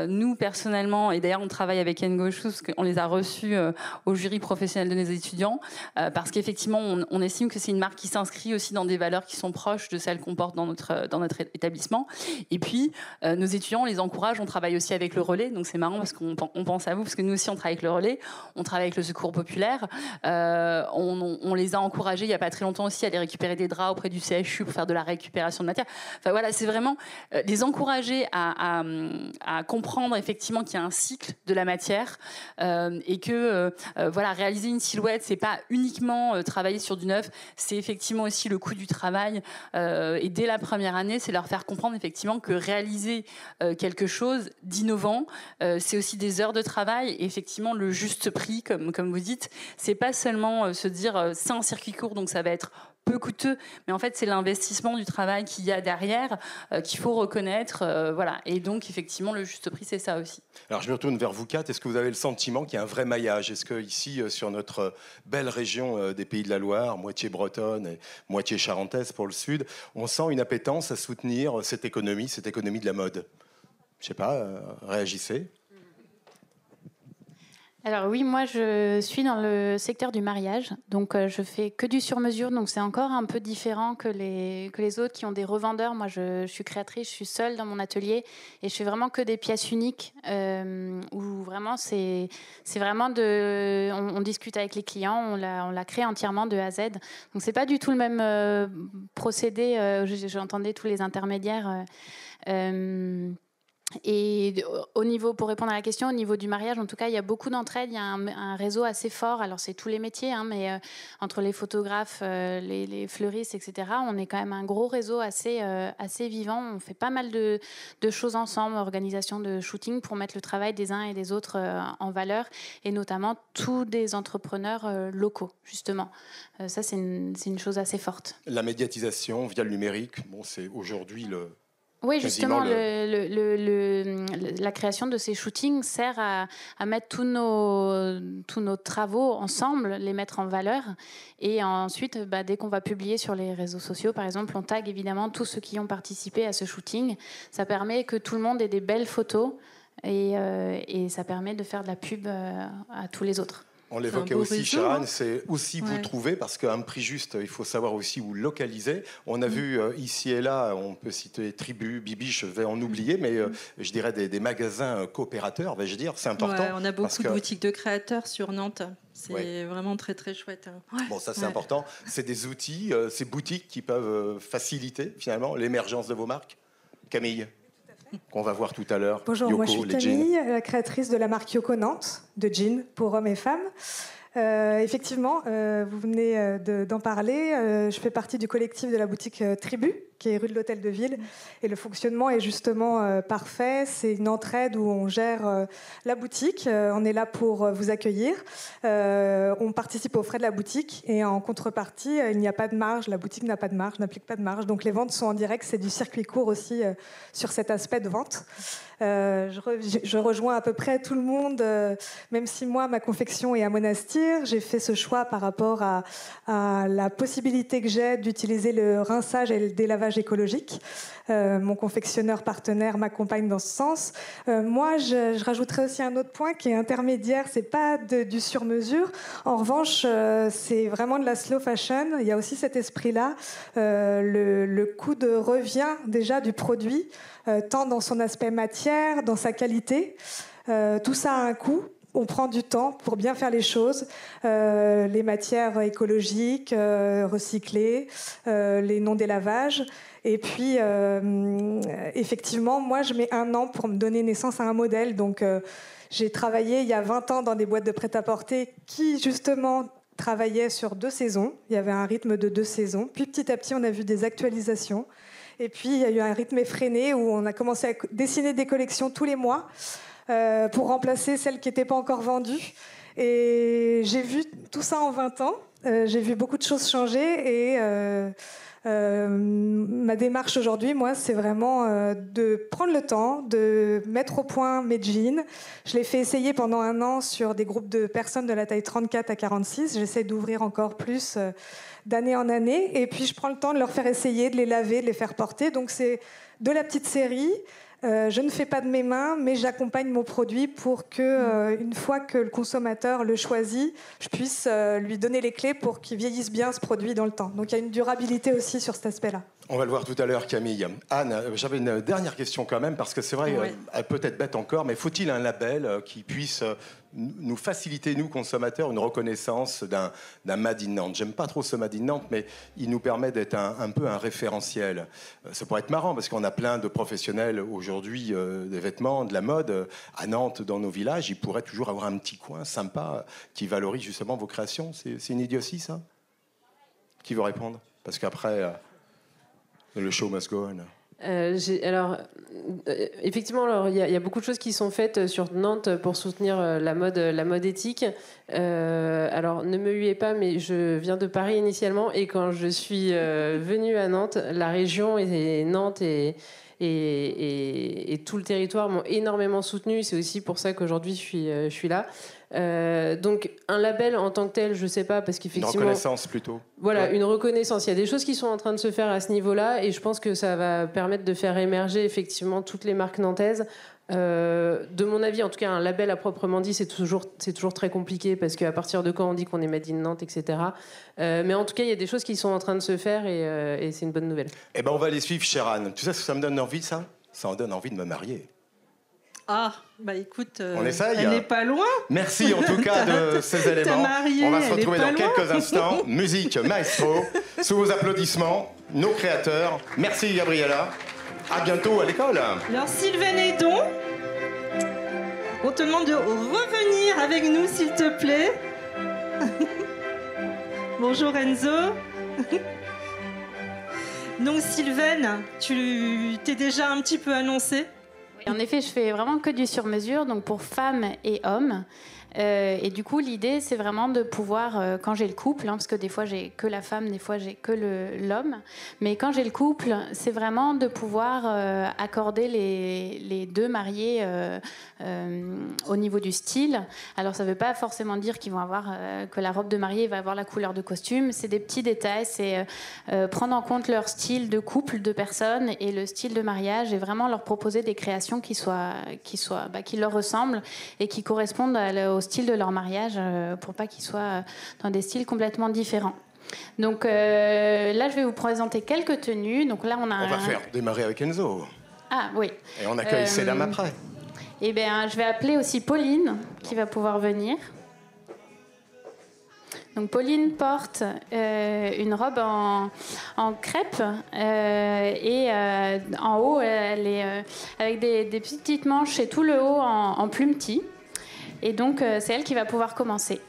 Speaker 13: Nous, personnellement, et d'ailleurs, on travaille avec Ngo Shoes, parce qu'on les a reçus au jury professionnel de nos étudiants, parce qu'effectivement, on estime que c'est une marque qui s'inscrit aussi dans des valeurs qui sont proches de celles qu'on porte dans notre établissement. Et puis, nos étudiants, on les encourage, on travaille aussi avec le relais, donc c'est marrant parce qu'on pense à vous, parce que nous aussi, on travaille avec le relais, on travaille avec le secours populaire, on les a encouragés il n'y a pas très longtemps aussi à aller récupérer des draps auprès du CHU pour faire de la récupération de matière. Enfin voilà, c'est vraiment les encourager à comprendre effectivement qu'il y a un cycle de la matière et que réaliser une silhouette, c'est pas uniquement travailler sur du neuf, c'est effectivement aussi le coût du travail. Et dès la première année, c'est leur faire comprendre effectivement que réaliser quelque chose d'innovant, c'est aussi des heures de travail. Et effectivement, le juste prix, comme vous dites, c'est pas seulement se dire c'est un circuit court, donc ça va être peu coûteux, mais en fait c'est l'investissement du travail qu'il y a derrière qu'il faut reconnaître, et donc effectivement le juste prix, c'est ça aussi.
Speaker 1: Alors je me retourne vers vous quatre, est-ce que vous avez le sentiment qu'il y a un vrai maillage? Est-ce que ici sur notre belle région des Pays de la Loire, moitié bretonne et moitié charentaise pour le sud, on sent une appétence à soutenir cette économie de la mode? Je sais pas, réagissez.
Speaker 16: Alors oui, moi je suis dans le secteur du mariage, donc je fais que du sur-mesure, donc c'est encore un peu différent que les autres qui ont des revendeurs. Moi je suis créatrice, je suis seule dans mon atelier et je fais vraiment que des pièces uniques où vraiment c'est vraiment on discute avec les clients, on la crée entièrement de A à Z. Donc c'est pas du tout le même procédé. J'entendais tous les intermédiaires. Et au niveau, pour répondre à la question, au niveau du mariage, en tout cas, il y a beaucoup d'entraide. Il y a un réseau assez fort. Alors, c'est tous les métiers, hein, mais entre les photographes, les fleuristes, etc., on est quand même un gros réseau assez vivant. On fait pas mal de choses ensemble, organisation de shooting pour mettre le travail des uns et des autres en valeur, et notamment tous des entrepreneurs locaux, justement. Ça, c'est une chose assez forte.
Speaker 1: La médiatisation via le numérique, bon, c'est aujourd'hui
Speaker 16: Oui, justement, la création de ces shootings sert à mettre tous nos travaux ensemble, les mettre en valeur. Et ensuite, dès qu'on va publier sur les réseaux sociaux, par exemple, on tag évidemment tous ceux qui ont participé à ce shooting. Ça permet que tout le monde ait des belles photos et ça permet de faire de la pub à tous les autres.
Speaker 1: On l'évoquait aussi, Sheran, c'est aussi vous trouver, parce qu'un prix juste, il faut savoir aussi où localiser. On a vu ici et là, on peut citer Tribu, Bibiche, je vais en oublier, mais je dirais des magasins coopérateurs, vais-je dire, c'est important.
Speaker 4: Ouais, on a beaucoup de boutiques de créateurs sur Nantes. C'est vraiment très très chouette. Ouais.
Speaker 1: Bon, ça c'est important. C'est des outils, ces boutiques qui peuvent faciliter finalement l'émergence de vos marques. Camille, qu'on va voir tout à l'heure.
Speaker 17: Bonjour, moi je suis Camille, la créatrice de la marque Yoko Nantes, de jeans pour hommes et femmes. Effectivement, vous venez d'en parler. Je fais partie du collectif de la boutique Tribu, qui est rue de l'Hôtel de Ville. Et le fonctionnement est justement parfait. C'est une entraide où on gère la boutique. On est là pour vous accueillir. On participe aux frais de la boutique. Et en contrepartie, il n'y a pas de marge. La boutique n'a pas de marge, n'applique pas de marge. Donc les ventes sont en direct. C'est du circuit court aussi sur cet aspect de vente. Je rejoins à peu près tout le monde, même si moi, ma confection est à Monastir. J'ai fait ce choix par rapport à la possibilité que j'ai d'utiliser le rinçage et le délavage écologique. Mon confectionneur partenaire m'accompagne dans ce sens. Moi, je rajouterais aussi un autre point qui est intermédiaire. C'est pas du sur-mesure. En revanche, c'est vraiment de la slow fashion. Il y a aussi cet esprit-là. Le coût de revient déjà du produit, tant dans son aspect matière, dans sa qualité. Tout ça a un coût. On prend du temps pour bien faire les choses, les matières écologiques, recyclées, les non-délavages. Et puis, effectivement, moi, je mets 1 an pour me donner naissance à un modèle. Donc, j'ai travaillé il y a 20 ans dans des boîtes de prêt-à-porter qui, justement, travaillaient sur 2 saisons. Il y avait un rythme de 2 saisons. Puis, petit à petit, on a vu des actualisations. Et puis, il y a eu un rythme effréné où on a commencé à dessiner des collections tous les mois. Pour remplacer celles qui n'étaient pas encore vendues. Et j'ai vu tout ça en 20 ans. J'ai vu beaucoup de choses changer. Et ma démarche aujourd'hui, moi, c'est vraiment de prendre le temps, de mettre au point mes jeans. Je l'ai fait essayer pendant 1 an sur des groupes de personnes de la taille 34 à 46. J'essaie d'ouvrir encore plus d'année en année. Et puis, je prends le temps de leur faire essayer, de les laver, de les faire porter. Donc, c'est de la petite série. Je ne fais pas de mes mains, mais j'accompagne mon produit pour que, une fois que le consommateur le choisit, je puisse lui donner les clés pour qu'il vieillisse bien ce produit dans le temps. Donc il y a une durabilité aussi sur cet aspect-là.
Speaker 1: On va le voir tout à l'heure, Camille. Anne, j'avais une dernière question quand même, parce que c'est vrai, elle peut être bête encore, mais faut-il un label qui puisse nous faciliter, nous consommateurs, une reconnaissance d'un Made in Nantes? J'aime pas trop ce Made in Nantes, mais il nous permet d'être un peu un référentiel. Ça pourrait être marrant, parce qu'on a plein de professionnels aujourd'hui des vêtements, de la mode. À Nantes, dans nos villages, ils pourraient toujours avoir un petit coin sympa qui valorise justement vos créations. C'est une idiotie, ça? Qui veut répondre? Parce qu'après... le show must go on.
Speaker 5: Effectivement, il y a beaucoup de choses qui sont faites sur Nantes pour soutenir la mode éthique. Alors, ne me huez pas, mais je viens de Paris initialement, et quand je suis venue à Nantes, la région et Nantes et tout le territoire m'ont énormément soutenue. C'est aussi pour ça qu'aujourd'hui je suis là. Donc un label en tant que tel, je sais pas, parce qu'effectivement...
Speaker 1: Une reconnaissance plutôt.
Speaker 5: Voilà, une reconnaissance. Il y a des choses qui sont en train de se faire à ce niveau-là, et je pense que ça va permettre de faire émerger effectivement toutes les marques nantaises. De mon avis, en tout cas, un label à proprement dit, c'est toujours très compliqué, parce qu'à partir de quand on dit qu'on est Made in Nantes, etc. Mais en tout cas, il y a des choses qui sont en train de se faire, et c'est une bonne nouvelle.
Speaker 1: Eh ben, on va les suivre, Sheran. Tu sais ce que ça me donne envie, ça? Ça me donne envie de me marier.
Speaker 4: Ah, bah écoute,
Speaker 1: on essaye.
Speaker 4: Elle n'est pas loin.
Speaker 1: Merci en tout cas de ces éléments.
Speaker 4: Mariée,
Speaker 1: on va se retrouver dans
Speaker 4: loin.
Speaker 1: quelques instants. Musique, maestro, sous vos applaudissements, nos créateurs. Merci Gabriella. À bientôt à l'école.
Speaker 4: Alors Sylvain Edon, on te demande de revenir avec nous s'il te plaît. Bonjour Enzo. Donc Sylvaine, tu t'es déjà un petit peu annoncée.
Speaker 16: En effet, je fais vraiment que du sur-mesure, donc pour femmes et hommes. Et du coup, l'idée, c'est vraiment de pouvoir, quand j'ai le couple, parce que des fois j'ai que la femme, des fois j'ai que l'homme, mais quand j'ai le couple, c'est vraiment de pouvoir accorder les deux mariés au niveau du style. Alors, ça ne veut pas forcément dire qu'ils vont avoir que la robe de mariée va avoir la couleur de costume. C'est des petits détails, c'est prendre en compte leur style de couple, de personnes et le style de mariage, et vraiment leur proposer des créations qui leur ressemblent et qui correspondent au style de leur mariage, pour pas qu'ils soient dans des styles complètement différents. Donc là, je vais vous présenter quelques tenues. Donc là, on va
Speaker 1: faire démarrer avec Enzo.
Speaker 16: Ah oui.
Speaker 1: Et on accueille ces dames après.
Speaker 16: Eh bien, je vais appeler aussi Pauline, qui va pouvoir venir. Donc Pauline porte une robe en crêpe et en haut, elle est avec des petites manches et tout le haut en plumetis. Et donc, c'est elle qui va pouvoir commencer.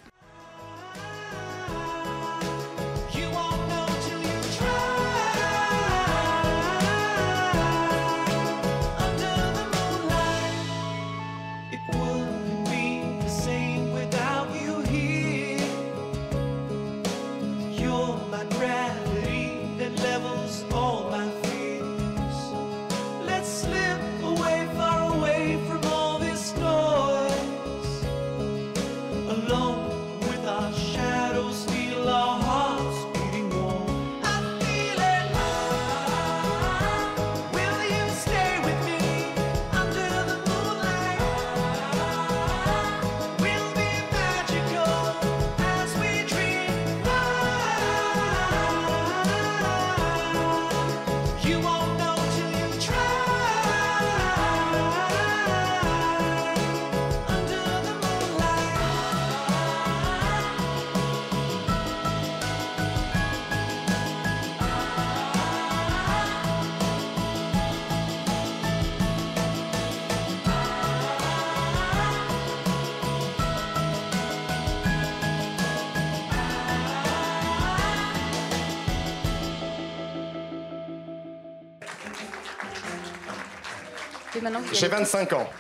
Speaker 1: J'ai 25 ans.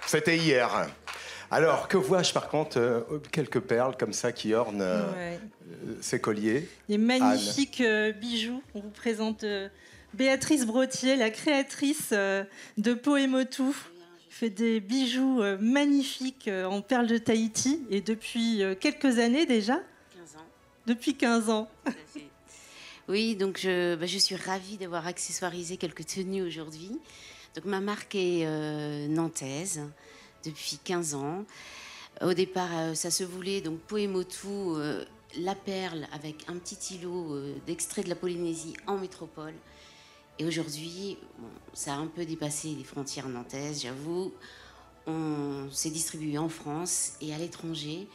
Speaker 1: C'était hier. Alors, que vois-je par contre quelques perles comme ça qui ornent ces colliers.
Speaker 4: Des magnifiques bijoux. On vous présente Béatrice Brottier, la créatrice de Poémotou. Fait des bijoux magnifiques en perles de Tahiti et depuis quelques années déjà.
Speaker 18: 15 ans.
Speaker 4: Depuis 15 ans.
Speaker 18: Oui, donc je suis ravie d'avoir accessoirisé quelques tenues aujourd'hui. Donc ma marque est nantaise depuis 15 ans. Au départ, ça se voulait donc Poémotou, la perle avec un petit îlot d'extrait de la Polynésie en métropole. Et aujourd'hui, ça a un peu dépassé les frontières nantaises, j'avoue. On s'est distribué en France et à l'étranger.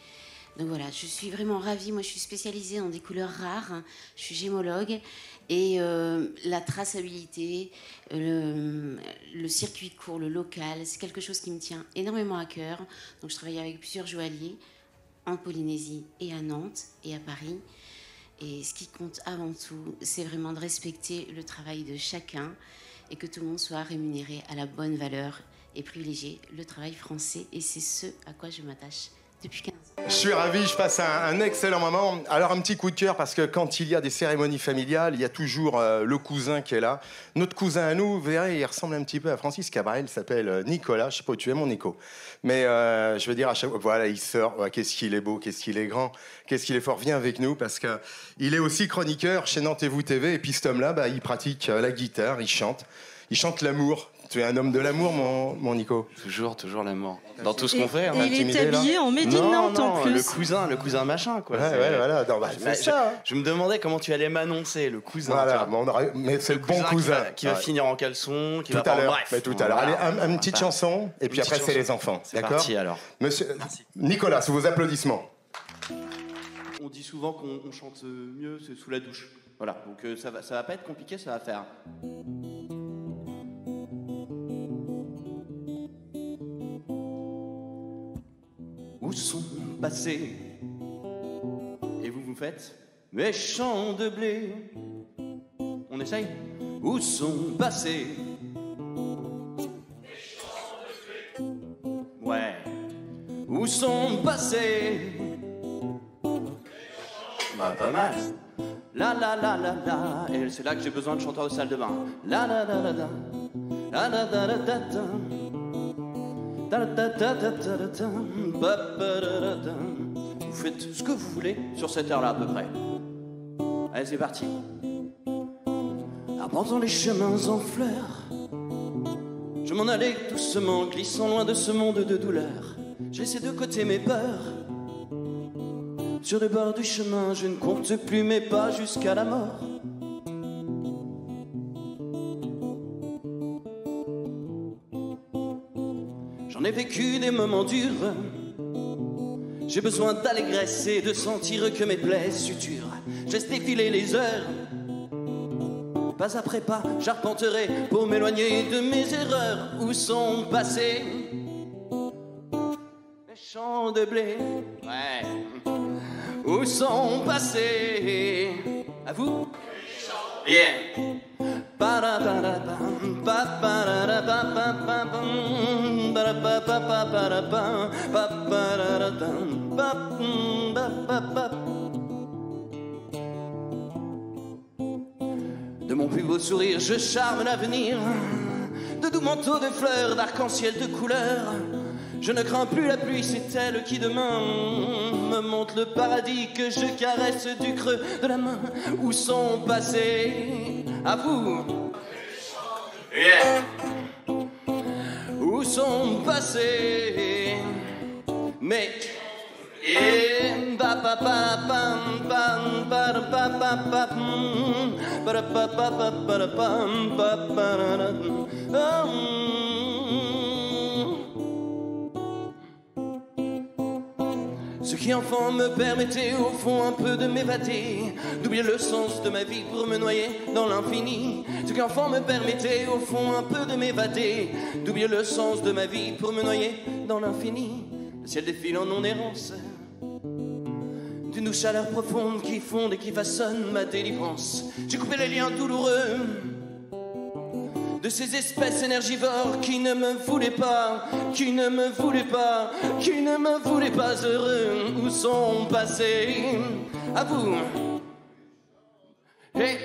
Speaker 18: Donc voilà, je suis vraiment ravie. Moi, je suis spécialisée dans des couleurs rares. Je suis gémologue. Et la traçabilité, le circuit court, le local, c'est quelque chose qui me tient énormément à cœur. Donc je travaille avec plusieurs joailliers en Polynésie et à Nantes et à Paris. Et ce qui compte avant tout, c'est vraiment de respecter le travail de chacun et que tout le monde soit rémunéré à la bonne valeur et privilégier le travail français. Et c'est ce à quoi je m'attache depuis 15 ans.
Speaker 1: Je suis ravi, je passe un excellent moment. Alors un petit coup de cœur parce que quand il y a des cérémonies familiales, il y a toujours le cousin qui est là. Notre cousin à nous, vous verrez, il ressemble un petit peu à Francis Cabrel, il s'appelle Nicolas. Je sais pas où tu es, mon Nico. Mais je veux dire, à chaque fois, voilà, il sort. Ouais, qu'est-ce qu'il est beau, qu'est-ce qu'il est grand, qu'est-ce qu'il est fort. Viens avec nous parce qu'il est aussi chroniqueur chez Nantes-vous TV. Et puis cet homme-là, il pratique la guitare, il chante l'amour. Tu es un homme de l'amour, mon Nico.
Speaker 19: Toujours l'amour. Dans tout ce qu'on fait.
Speaker 4: Et il est habillé en Made in Nantes en plus.
Speaker 19: Le cousin machin, quoi.
Speaker 1: Ouais, voilà. Non, c'est ça.
Speaker 19: Je me demandais comment tu allais m'annoncer, le cousin.
Speaker 1: Voilà, mais c'est le bon cousin.
Speaker 19: Qui va finir en caleçon, qui va
Speaker 1: tout à l'heure.
Speaker 19: Bref.
Speaker 1: Tout à l'heure. Allez, une petite chanson, et puis après, c'est les enfants. D'accord ?
Speaker 19: Parti, alors.
Speaker 1: Monsieur Nicolas, sous vos applaudissements.
Speaker 19: On dit souvent qu'on chante mieux sous la douche. Voilà, donc ça va pas être compliqué, ça va faire... passés. Et vous faites mes champs de blé. On essaye. Où sont passés mes champs de blé? Ouais. Où sont passés? Bah, pas mal. La la la la la. Et c'est là que j'ai besoin de chanteurs de salle de bain. La la la la la. La la la la la la. Vous faites ce que vous voulez sur cette heure-là à peu près. Allez, c'est parti. Arpentant les chemins en fleurs, je m'en allais doucement, glissant loin de ce monde de douleur. J'ai laissé de côté mes peurs. Sur le bord du chemin, je ne compte plus mes pas jusqu'à la mort. J'en ai vécu des moments durs. J'ai besoin d'allégresse et de sentir que mes plaies suturent. Je laisse défiler les heures. Pas après pas, j'arpenterai pour m'éloigner de mes erreurs. Où sont passés les champs de blé? Ouais. Où sont passés? À vous? Yeah. De mon plus beau sourire, je charme l'avenir. De doux manteaux de fleurs, d'arc-en-ciel de couleurs. Je ne crains plus la pluie, c'est elle qui demain me montre le paradis que je caresse du creux de la main. Où sont passés? À vous? Yeah. Où sont passés mes Ce qui enfant me permettait au fond un peu de m'évader, d'oublier le sens de ma vie pour me noyer dans l'infini. Ce qui enfant me permettait au fond un peu de m'évader, d'oublier le sens de ma vie pour me noyer dans l'infini. Le ciel défile en non-errance, d'une douce chaleur profonde qui fonde et qui façonne ma délivrance. J'ai coupé les liens douloureux de ces espèces énergivores qui ne me voulaient pas, qui ne me voulaient pas, qui ne me voulaient pas heureux. Où sont passés? À vous? Hey.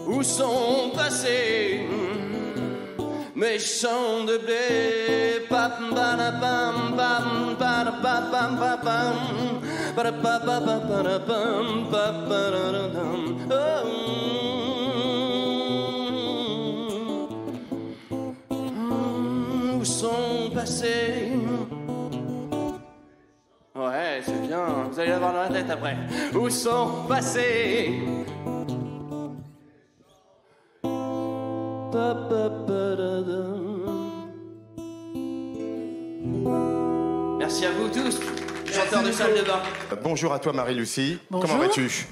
Speaker 19: Où sont passés mes champs de blé? Pam pam pam pam pam pam pam pam. Où sont passés? Ouais, c'est bien, vous allez l'avoir dans la tête après. Où sont passés? Merci à vous tous, chanteurs de salle de bain.
Speaker 1: Bonjour à toi Marie-Lucie,
Speaker 20: Bonjour.
Speaker 1: comment vas-tu?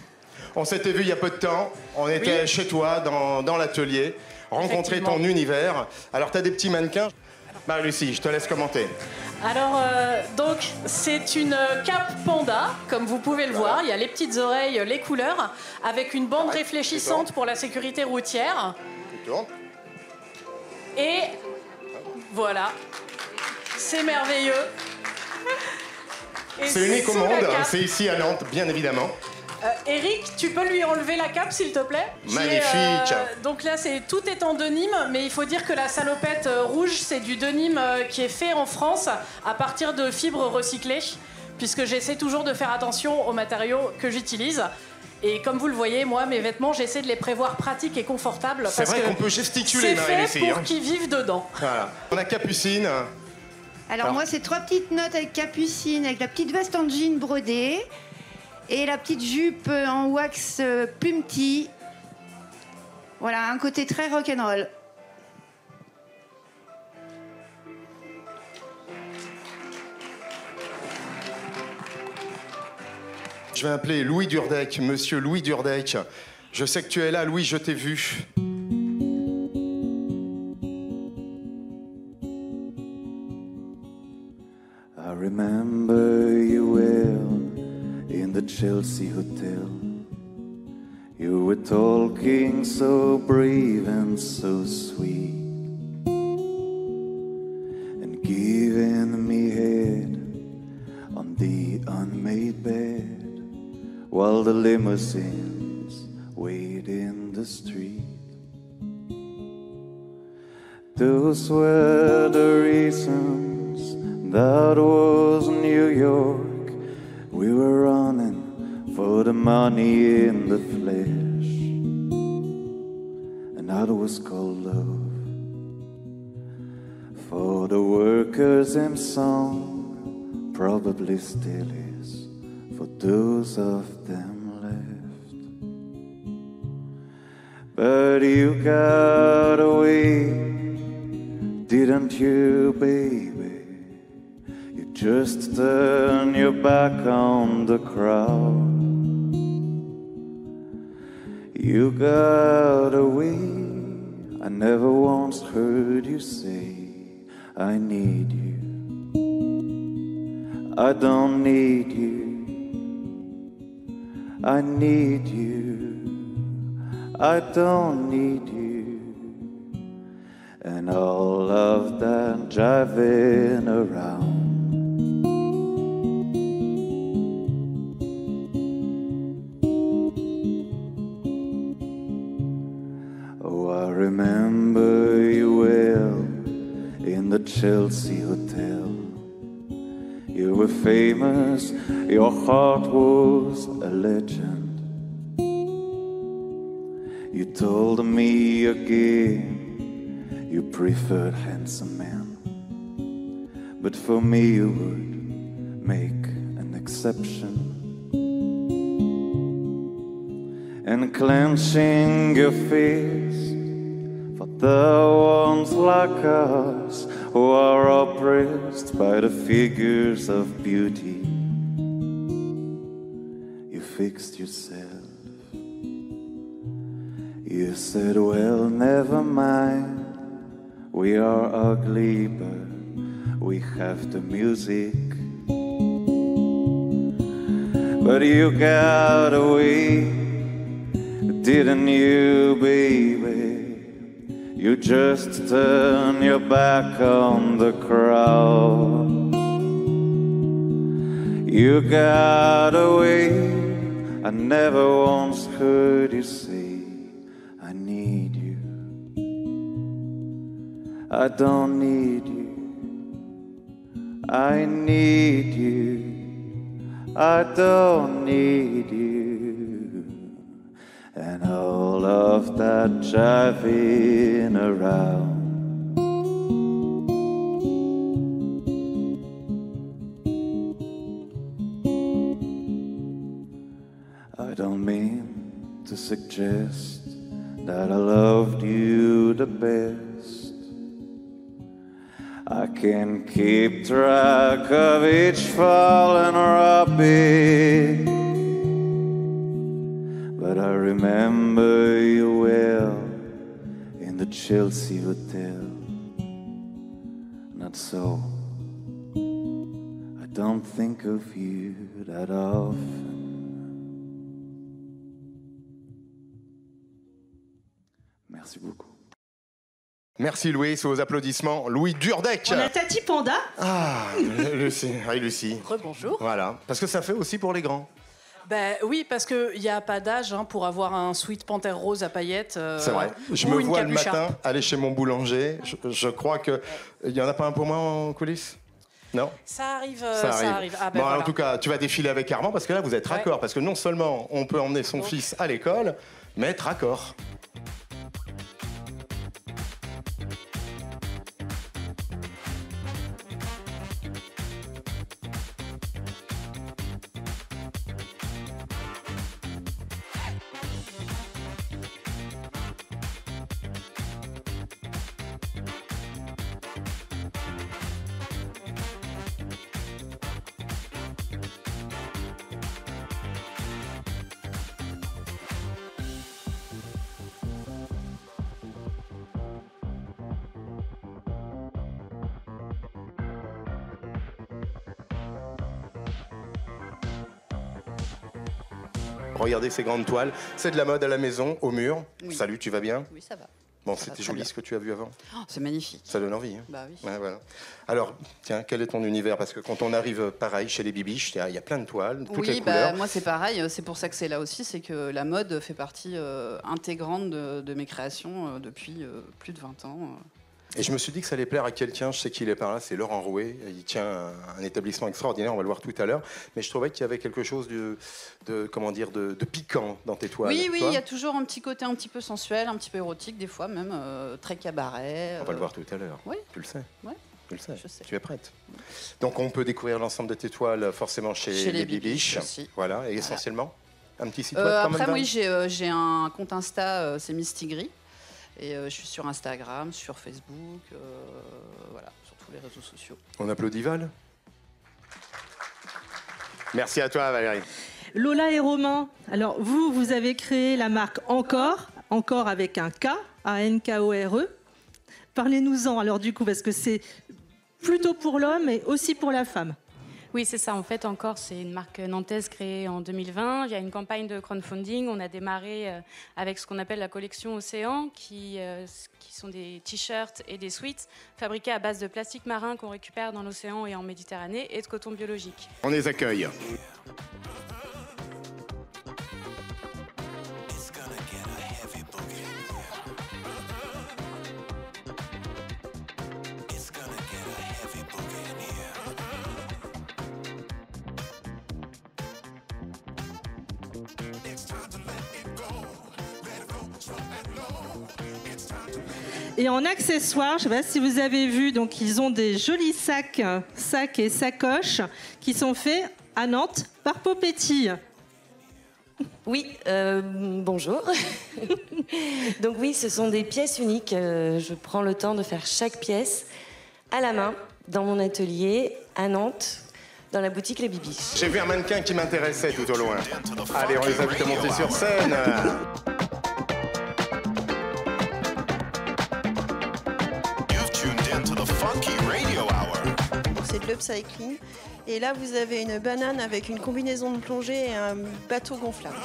Speaker 1: On s'était vu il y a peu de temps, on était chez toi dans l'atelier, rencontrer ton univers. Alors tu as des petits mannequins. Marie-Lucie, je te laisse commenter.
Speaker 20: Alors, donc, c'est une cape panda, comme vous pouvez le voir. Il y a les petites oreilles, les couleurs, avec une bande réfléchissante pour la sécurité routière. Et voilà, c'est merveilleux. Et
Speaker 1: C'est unique au
Speaker 20: sous la
Speaker 1: monde,
Speaker 20: cape-
Speaker 1: c'est ici à Nantes, bien évidemment.
Speaker 20: Eric, tu peux lui enlever la cape, s'il te plaît?
Speaker 1: Magnifique.
Speaker 20: Donc là, tout est en denim, mais il faut dire que la salopette rouge, c'est du denim qui est fait en France à partir de fibres recyclées, puisque j'essaie toujours de faire attention aux matériaux que j'utilise. Et comme vous le voyez, moi, mes vêtements, j'essaie de les prévoir pratiques et confortables.
Speaker 1: C'est vrai qu'on peut gesticuler, Marie-Lucie.
Speaker 20: C'est fait pour qu'ils vivent dedans.
Speaker 1: Voilà. On a Capucine.
Speaker 21: Alors moi, c'est 3 petites notes avec Capucine, avec la petite veste en jean brodée et la petite jupe en wax plumetis. Voilà, un côté très rock'n'roll.
Speaker 1: Je vais appeler Louis Durdec, monsieur Louis Durdec. Je sais que tu es là, Louis, je t'ai vu.
Speaker 22: I remember
Speaker 3: the Chelsea Hotel. You were talking so brave and so sweet, and giving me head on the unmade bed, while the limousines wait in the street. Those were the reasons, that was New York. We were running for the money in the flesh, and that was called love. For the workers in song, probably still is, for those of them left. But you got away, didn't you, baby? You just turned your back on the crowd. You got away. I never once heard you say, I need you. I don't need you. I need you. I don't need you. And all of that driving around. Oh, I remember you well in the Chelsea Hotel. You were famous, your heart was a legend. You told me again you preferred handsome men, but for me you would make an exception. And clenching your fist for the ones like us who are oppressed by the figures of beauty, you fixed yourself. You said, well, never mind, we are ugly, but we have the music. But you got away, didn't you, baby? You just turned your back on the crowd. You got away. I never once heard you say, I need you. I don't need you. I need you. I don't need you. And all of that driving around. I don't mean to suggest that I loved you the best. I can keep track of each fallen robin, but I remember you well in the Chelsea Hotel. Not so, I don't think of you that often. Merci beaucoup.
Speaker 1: Merci Louis, sous vos applaudissements. Louis Durdec.
Speaker 4: On a Tati Panda.
Speaker 1: Ah, Lucie. Oui, Lucie.
Speaker 20: Rebonjour.
Speaker 1: Voilà, parce que ça fait aussi pour les grands.
Speaker 20: Ben oui, parce qu'il n'y a pas d'âge pour avoir un sweat panthère rose à paillettes.
Speaker 1: C'est vrai. Je me vois le matin aller chez mon boulanger. Je crois qu'il n'y en a pas un pour moi en coulisses. Non.
Speaker 20: Ça arrive. Ça arrive. Ah ben
Speaker 1: bon,
Speaker 20: voilà.
Speaker 1: En tout cas, tu vas défiler avec Armand parce que là, vous êtes raccord. Parce que non seulement on peut emmener son fils à l'école, mais être raccord. Regardez ces grandes toiles. C'est de la mode à la maison, au mur.
Speaker 6: Oui.
Speaker 1: Salut, tu vas bien?
Speaker 6: Oui, ça va.
Speaker 1: Bon,
Speaker 6: Ça va
Speaker 1: c'était
Speaker 6: très
Speaker 1: joli
Speaker 6: bien.
Speaker 1: ce que tu as vu avant.
Speaker 6: Oh, c'est magnifique.
Speaker 1: Ça donne envie. Hein.
Speaker 6: Bah oui.
Speaker 1: Ouais, voilà. Alors, tiens, quel est ton univers? Parce que quand on arrive pareil chez les Bibiches, il y a plein de toiles, toutes les
Speaker 6: Oui,
Speaker 1: couleurs.
Speaker 6: moi c'est pareil, c'est pour ça que c'est là aussi, c'est que la mode fait partie intégrante de mes créations depuis plus de 20 ans.
Speaker 1: Et je me suis dit que ça allait plaire à quelqu'un, je sais qu'il est par là, c'est Laurent Rouet. Il tient un établissement extraordinaire, on va le voir tout à l'heure. Mais je trouvais qu'il y avait quelque chose de piquant dans tes toiles.
Speaker 6: Oui,
Speaker 1: toi
Speaker 6: il y a toujours un petit côté un petit peu sensuel, un petit peu érotique, des fois même très cabaret.
Speaker 1: On va le voir tout à l'heure.
Speaker 6: Oui.
Speaker 1: Tu le sais.
Speaker 6: Ouais.
Speaker 1: Tu le sais.
Speaker 6: Je sais.
Speaker 1: Tu es prête. Donc on peut découvrir l'ensemble de tes toiles forcément chez les Bibiches.
Speaker 6: aussi.
Speaker 1: Voilà, et essentiellement un petit site web quand même.
Speaker 6: Après, oui, j'ai un compte Insta, c'est Mistigris. Et je suis sur Instagram, sur Facebook, voilà, sur tous les réseaux sociaux.
Speaker 1: On applaudit Val. Merci à toi Valérie.
Speaker 4: Lola et Romain, alors vous avez créé la marque Encore avec un K, A-N-K-O-R-E. Parlez-nous-en alors du coup, parce que c'est plutôt pour l'homme et aussi pour la femme.
Speaker 16: Oui, c'est ça. En fait, Encore, c'est une marque nantaise créée en 2020. Il y a une campagne de crowdfunding. On a démarré avec ce qu'on appelle la collection Océan, qui sont des t-shirts et des sweats fabriqués à base de plastique marin qu'on récupère dans l'océan et en Méditerranée et de coton biologique.
Speaker 1: On les accueille.
Speaker 4: Et en accessoires, je ne sais pas si vous avez vu, donc ils ont des jolis sacs et sacoches qui sont faits à Nantes par Popetti.
Speaker 22: Oui, bonjour. Donc oui, ce sont des pièces uniques. Je prends le temps de faire chaque pièce à la main dans mon atelier à Nantes, dans la boutique Les Bibiches.
Speaker 1: J'ai vu un mannequin qui m'intéressait tout au loin. Allez, on les invite à monter sur scène.
Speaker 23: C'est de l'upcycling. Et là, vous avez une banane avec une combinaison de plongée et un bateau gonflable.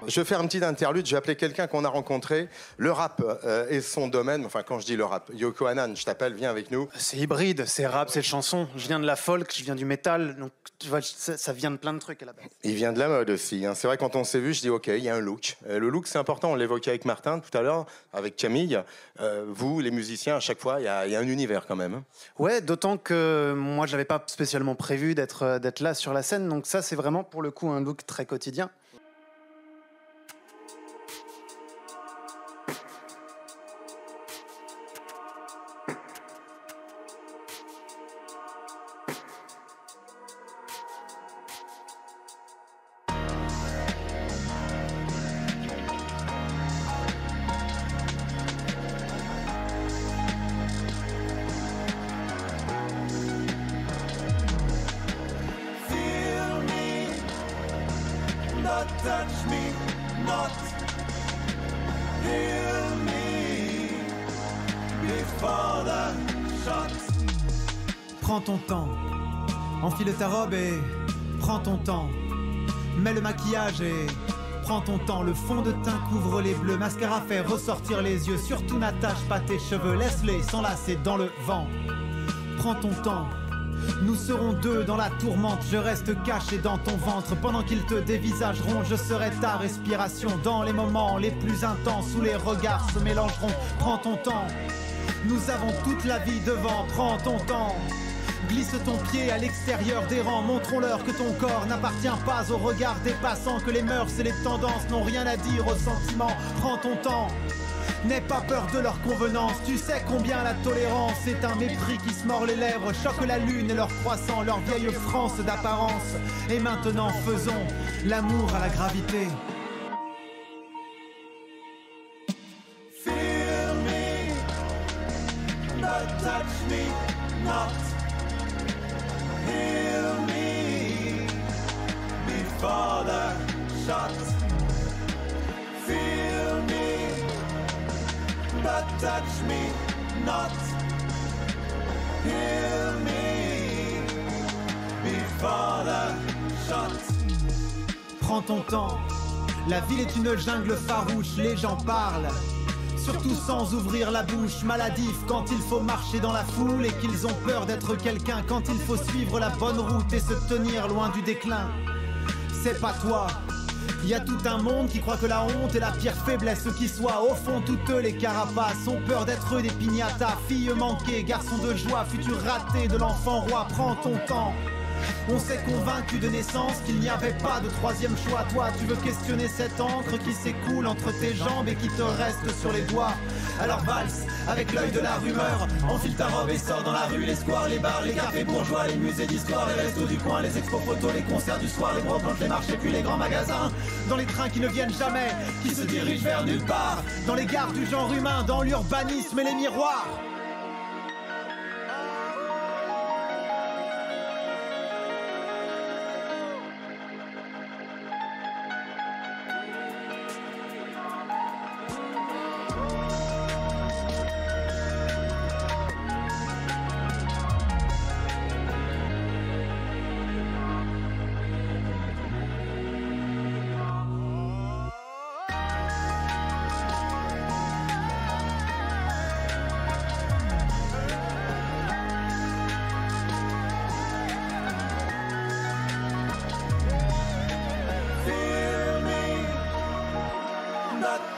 Speaker 1: Je vais faire un petit interlude, je vais appeler quelqu'un qu'on a rencontré. Le rap est son domaine, enfin quand je dis le rap, Yoko Hanan, je t'appelle, viens avec nous.
Speaker 24: C'est hybride, c'est rap, c'est chanson. Je viens de la folk, je viens du métal, donc tu vois, ça vient de plein de trucs à la base.
Speaker 1: Il vient de la mode aussi, hein. C'est vrai quand on s'est vu, je dis ok, il y a un look. Le look c'est important, on l'évoquait avec Martin tout à l'heure, avec Camille. Vous, les musiciens, à chaque fois, il y a un univers quand même. Hein.
Speaker 24: Ouais, d'autant que moi je n'avais pas spécialement prévu d'être là sur la scène, donc ça c'est vraiment pour le coup un look très quotidien.
Speaker 12: Touch me not, heal me before the shot.
Speaker 25: Prends ton temps, enfile ta robe et prends ton temps. Mets le maquillage et prends ton temps. Le fond de teint couvre les bleus, mascara fait ressortir les yeux. Surtout n'attache pas tes cheveux, laisse-les s'enlacer dans le vent. Prends ton temps, Nous serons deux dans la tourmente, je reste caché dans ton ventre. Pendant qu'ils te dévisageront, je serai ta respiration. Dans les moments les plus intenses où les regards se mélangeront. Prends ton temps, nous avons toute la vie devant. Prends ton temps, glisse ton pied à l'extérieur des rangs. Montrons-leur que ton corps n'appartient pas au regard des passants, que les mœurs et les tendances n'ont rien à dire aux sentiments. Prends ton temps, n'aie pas peur de leur convenance. Tu sais combien la tolérance est un mépris qui se mord les lèvres. Choque la lune et leur croissant, leur vieille France d'apparence. Et maintenant faisons l'amour à la gravité.
Speaker 12: Feel me, but touch me not. Heal me before the shot. Feel me, but touch me not. Heal me before the shot.
Speaker 25: Prends ton temps, la ville est une jungle farouche, les gens parlent. Surtout sans ouvrir la bouche, maladif quand il faut marcher dans la foule et qu'ils ont peur d'être quelqu'un, quand il faut suivre la bonne route et se tenir loin du déclin. C'est pas toi. Il y a tout un monde qui croit que la honte est la pire faiblesse qui soit. Au fond, toutes les carapaces ont peur d'être des piñatas. Filles manquées, garçons de joie, futur raté de l'enfant roi. Prends ton temps. On s'est convaincu de naissance qu'il n'y avait pas de troisième choix. Toi, tu veux questionner cette encre qui s'écoule entre tes jambes et qui te reste sur les doigts. Alors valse avec l'œil de la rumeur, enfile ta robe et sors dans la rue. Les squares, les bars, les cafés bourgeois, les musées d'histoire, les restos du coin, les expos photos, les concerts du soir, les brocantes, les marchés, puis les grands magasins. Dans les trains qui ne viennent jamais, qui se dirigent vers nulle part. Dans les gares du genre humain, dans l'urbanisme et les miroirs.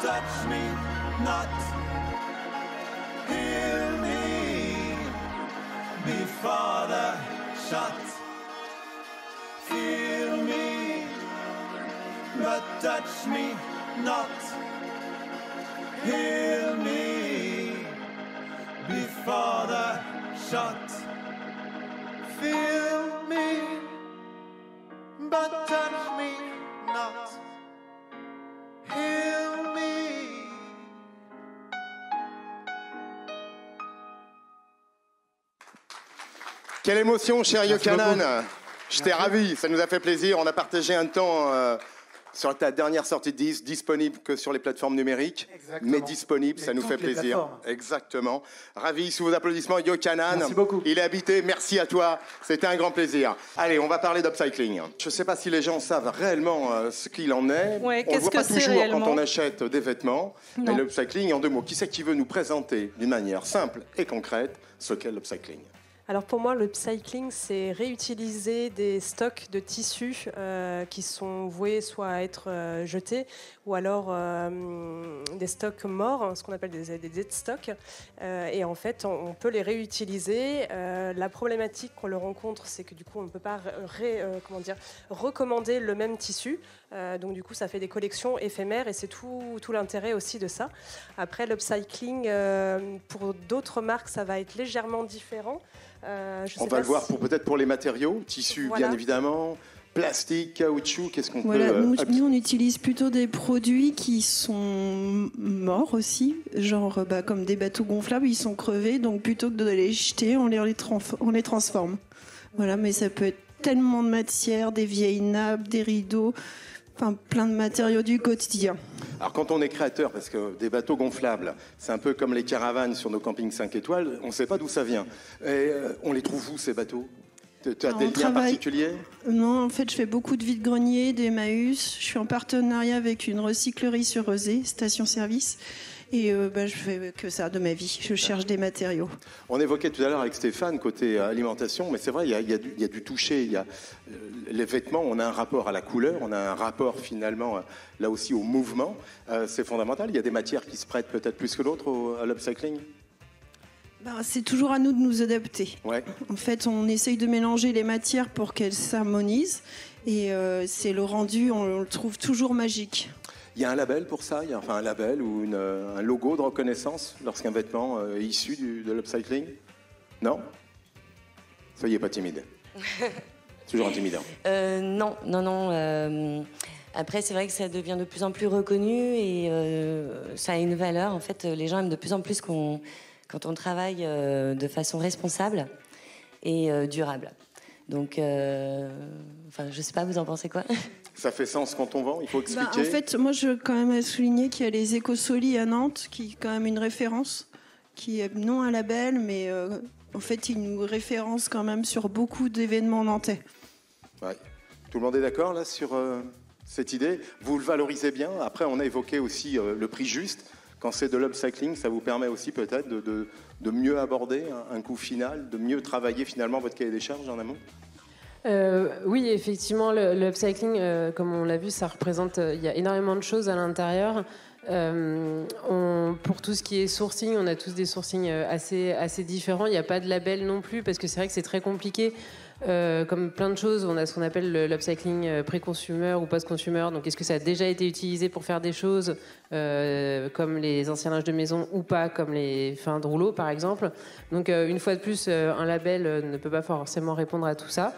Speaker 12: Touch me not, heal me before the shot. Feel me, but touch me not. Heal me before the shot. Feel me, but touch me not. Heal me.
Speaker 1: Quelle émotion, cher
Speaker 24: Merci
Speaker 1: Yokanan.
Speaker 24: beaucoup.
Speaker 1: J'étais ravi, ça nous a fait plaisir. On a partagé un temps sur ta dernière sortie de disque, disponible que sur les plateformes numériques, mais disponible, ça nous fait plaisir.
Speaker 24: plateformes.
Speaker 1: Exactement. Ravi, sous vos applaudissements, Yokanan.
Speaker 24: Merci beaucoup.
Speaker 1: Il est habité, merci à toi, c'était un grand plaisir. Allez, on va parler d'upcycling. Je ne sais pas si les gens savent réellement ce qu'il en est.
Speaker 4: Ouais,
Speaker 1: On ne le
Speaker 4: qu'est-ce
Speaker 1: voit pas
Speaker 4: que c'est
Speaker 1: toujours
Speaker 4: réellement
Speaker 1: quand on achète des vêtements.
Speaker 4: Non.
Speaker 1: Mais l'upcycling, en deux mots, qui c'est qui veut nous présenter d'une manière simple et concrète ce qu'est l'upcycling?
Speaker 2: Alors pour moi, le upcycling, c'est réutiliser des stocks de tissus qui sont voués soit à être jetés ou alors des stocks morts, ce qu'on appelle des dead stocks. Et en fait, on peut les réutiliser. La problématique qu'on le rencontre, c'est que du coup, on ne peut pas recommander le même tissu. Donc du coup, ça fait des collections éphémères et c'est tout l'intérêt aussi de ça. Après, l'upcycling, pour d'autres marques, ça va être légèrement différent.
Speaker 1: On va le voir peut-être pour les matériaux, tissus
Speaker 2: Voilà.
Speaker 1: bien évidemment, plastique, caoutchouc, qu'est-ce qu'on
Speaker 7: Voilà,
Speaker 1: peut...
Speaker 7: nous, on utilise plutôt des produits qui sont morts aussi, genre comme des bateaux gonflables, ils sont crevés, donc plutôt que de les jeter, on les transforme. Voilà, mais ça peut être tellement de matières, des vieilles nappes, des rideaux, enfin plein de matériaux du quotidien.
Speaker 1: Alors quand on est créateur, parce que des bateaux gonflables, c'est un peu comme les caravanes sur nos campings 5 étoiles, on ne sait pas d'où ça vient. Et, on les trouve où ces bateaux? Tu as des liens particuliers?
Speaker 7: Non, en fait, je fais beaucoup de vide-greniers, d'Emmaüs. Je suis en partenariat avec une recyclerie sur Rezé, station-service. Et je fais que ça de ma vie. Je cherche des matériaux.
Speaker 1: On évoquait tout à l'heure avec Stéphane côté alimentation, mais c'est vrai, il y a du toucher. Les vêtements, on a un rapport à la couleur, on a un rapport finalement là aussi au mouvement. C'est fondamental. Il y a des matières qui se prêtent peut-être plus que d'autres à l'upcycling.
Speaker 7: C'est toujours à nous de nous adapter.
Speaker 1: Ouais.
Speaker 7: En fait, on essaye de mélanger les matières pour qu'elles s'harmonisent. Et c'est le rendu, on le trouve toujours magique.
Speaker 1: Il y a un label pour ça, un label ou un logo de reconnaissance lorsqu'un vêtement est issu de l'upcycling? Non? Soyez pas timide. Toujours intimidant.
Speaker 22: Non. Après, c'est vrai que ça devient de plus en plus reconnu et ça a une valeur. En fait, les gens aiment de plus en plus quand on travaille de façon responsable et durable. Donc, je sais pas, vous en pensez quoi?
Speaker 1: Ça fait sens quand on vend, il faut expliquer.
Speaker 7: En fait, moi, je veux quand même souligner qu'il y a les Écosoli à Nantes, qui est quand même une référence, qui est non un label, mais en fait, ils nous référencent quand même sur beaucoup d'événements nantais.
Speaker 1: Ouais. Tout le monde est d'accord là sur cette idée? Vous le valorisez bien. Après, on a évoqué aussi le prix juste. Quand c'est de l'upcycling, ça vous permet aussi peut-être de mieux aborder un coût final, de mieux travailler finalement votre cahier des charges en amont?
Speaker 5: Oui, effectivement, le upcycling, comme on l'a vu, ça représente. Il y a énormément de choses à l'intérieur. Pour tout ce qui est sourcing, on a tous des sourcings assez différents. Il n'y a pas de label non plus, parce que c'est vrai que c'est très compliqué. Comme plein de choses, on a ce qu'on appelle l'upcycling pré-consumer ou post-consumer. Donc, est-ce que ça a déjà été utilisé pour faire des choses comme les anciens linges de maison ou pas, comme les fins de rouleau, par exemple. Donc, une fois de plus, un label ne peut pas forcément répondre à tout ça.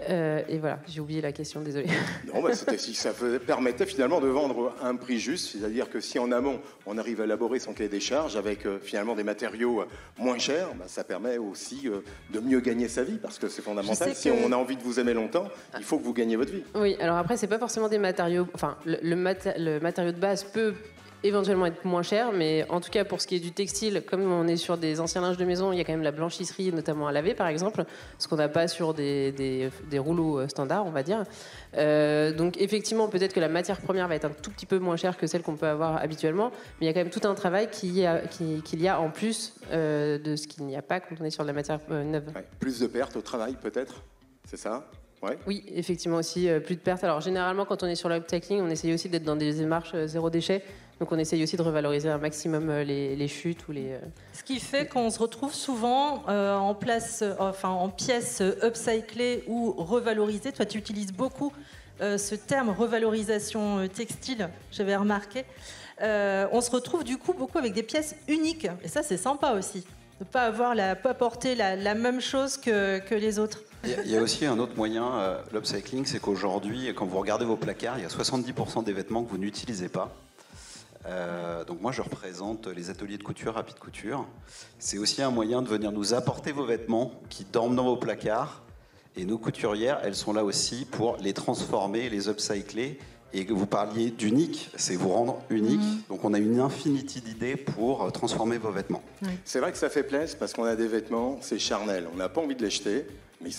Speaker 5: Et voilà, j'ai oublié la question, désolé.
Speaker 1: Non, c'était si ça permettait finalement de vendre à un prix juste, c'est-à-dire que si en amont on arrive à élaborer son cahier des charges avec finalement des matériaux moins chers, ça permet aussi de mieux gagner sa vie, parce que c'est fondamental. Si on a envie de vous aimer longtemps, il faut que vous gagnez votre vie.
Speaker 5: Oui, alors après, c'est pas forcément des matériaux. Enfin, le matériau de base peut éventuellement être moins cher, mais en tout cas pour ce qui est du textile, comme on est sur des anciens linges de maison, il y a quand même la blanchisserie, notamment à laver par exemple, ce qu'on n'a pas sur des rouleaux standards, on va dire. Donc effectivement, peut-être que la matière première va être un tout petit peu moins chère que celle qu'on peut avoir habituellement, mais il y a quand même tout un travail qu'il y a en plus de ce qu'il n'y a pas quand on est sur de la matière neuve.
Speaker 1: Ouais, plus de pertes au travail peut-être, c'est ça? Ouais.
Speaker 5: Oui, effectivement aussi, plus de pertes. Alors généralement, quand on est sur l'upcycling, on essaye aussi d'être dans des démarches zéro déchet. Donc on essaye aussi de revaloriser un maximum les chutes ou les...
Speaker 4: Ce qui fait qu'on se retrouve souvent en pièces upcyclées ou revalorisées. Toi, tu utilises beaucoup ce terme revalorisation textile, j'avais remarqué. On se retrouve du coup beaucoup avec des pièces uniques. Et ça, c'est sympa aussi. De ne pas porter la même chose que les autres.
Speaker 8: Il y a aussi un autre moyen, l'upcycling, c'est qu'aujourd'hui, quand vous regardez vos placards, il y a 70% des vêtements que vous n'utilisez pas. Donc moi, je représente les ateliers de couture, Rapide Couture. C'est aussi un moyen de venir nous apporter vos vêtements qui dorment dans vos placards. Et nos couturières, elles sont là aussi pour les transformer, les upcycler. Et que vous parliez d'unique, c'est vous rendre unique. Donc on a une infinité d'idées pour transformer vos vêtements.
Speaker 1: C'est vrai que ça fait plaisir parce qu'on a des vêtements, c'est charnel. On n'a pas envie de les jeter, mais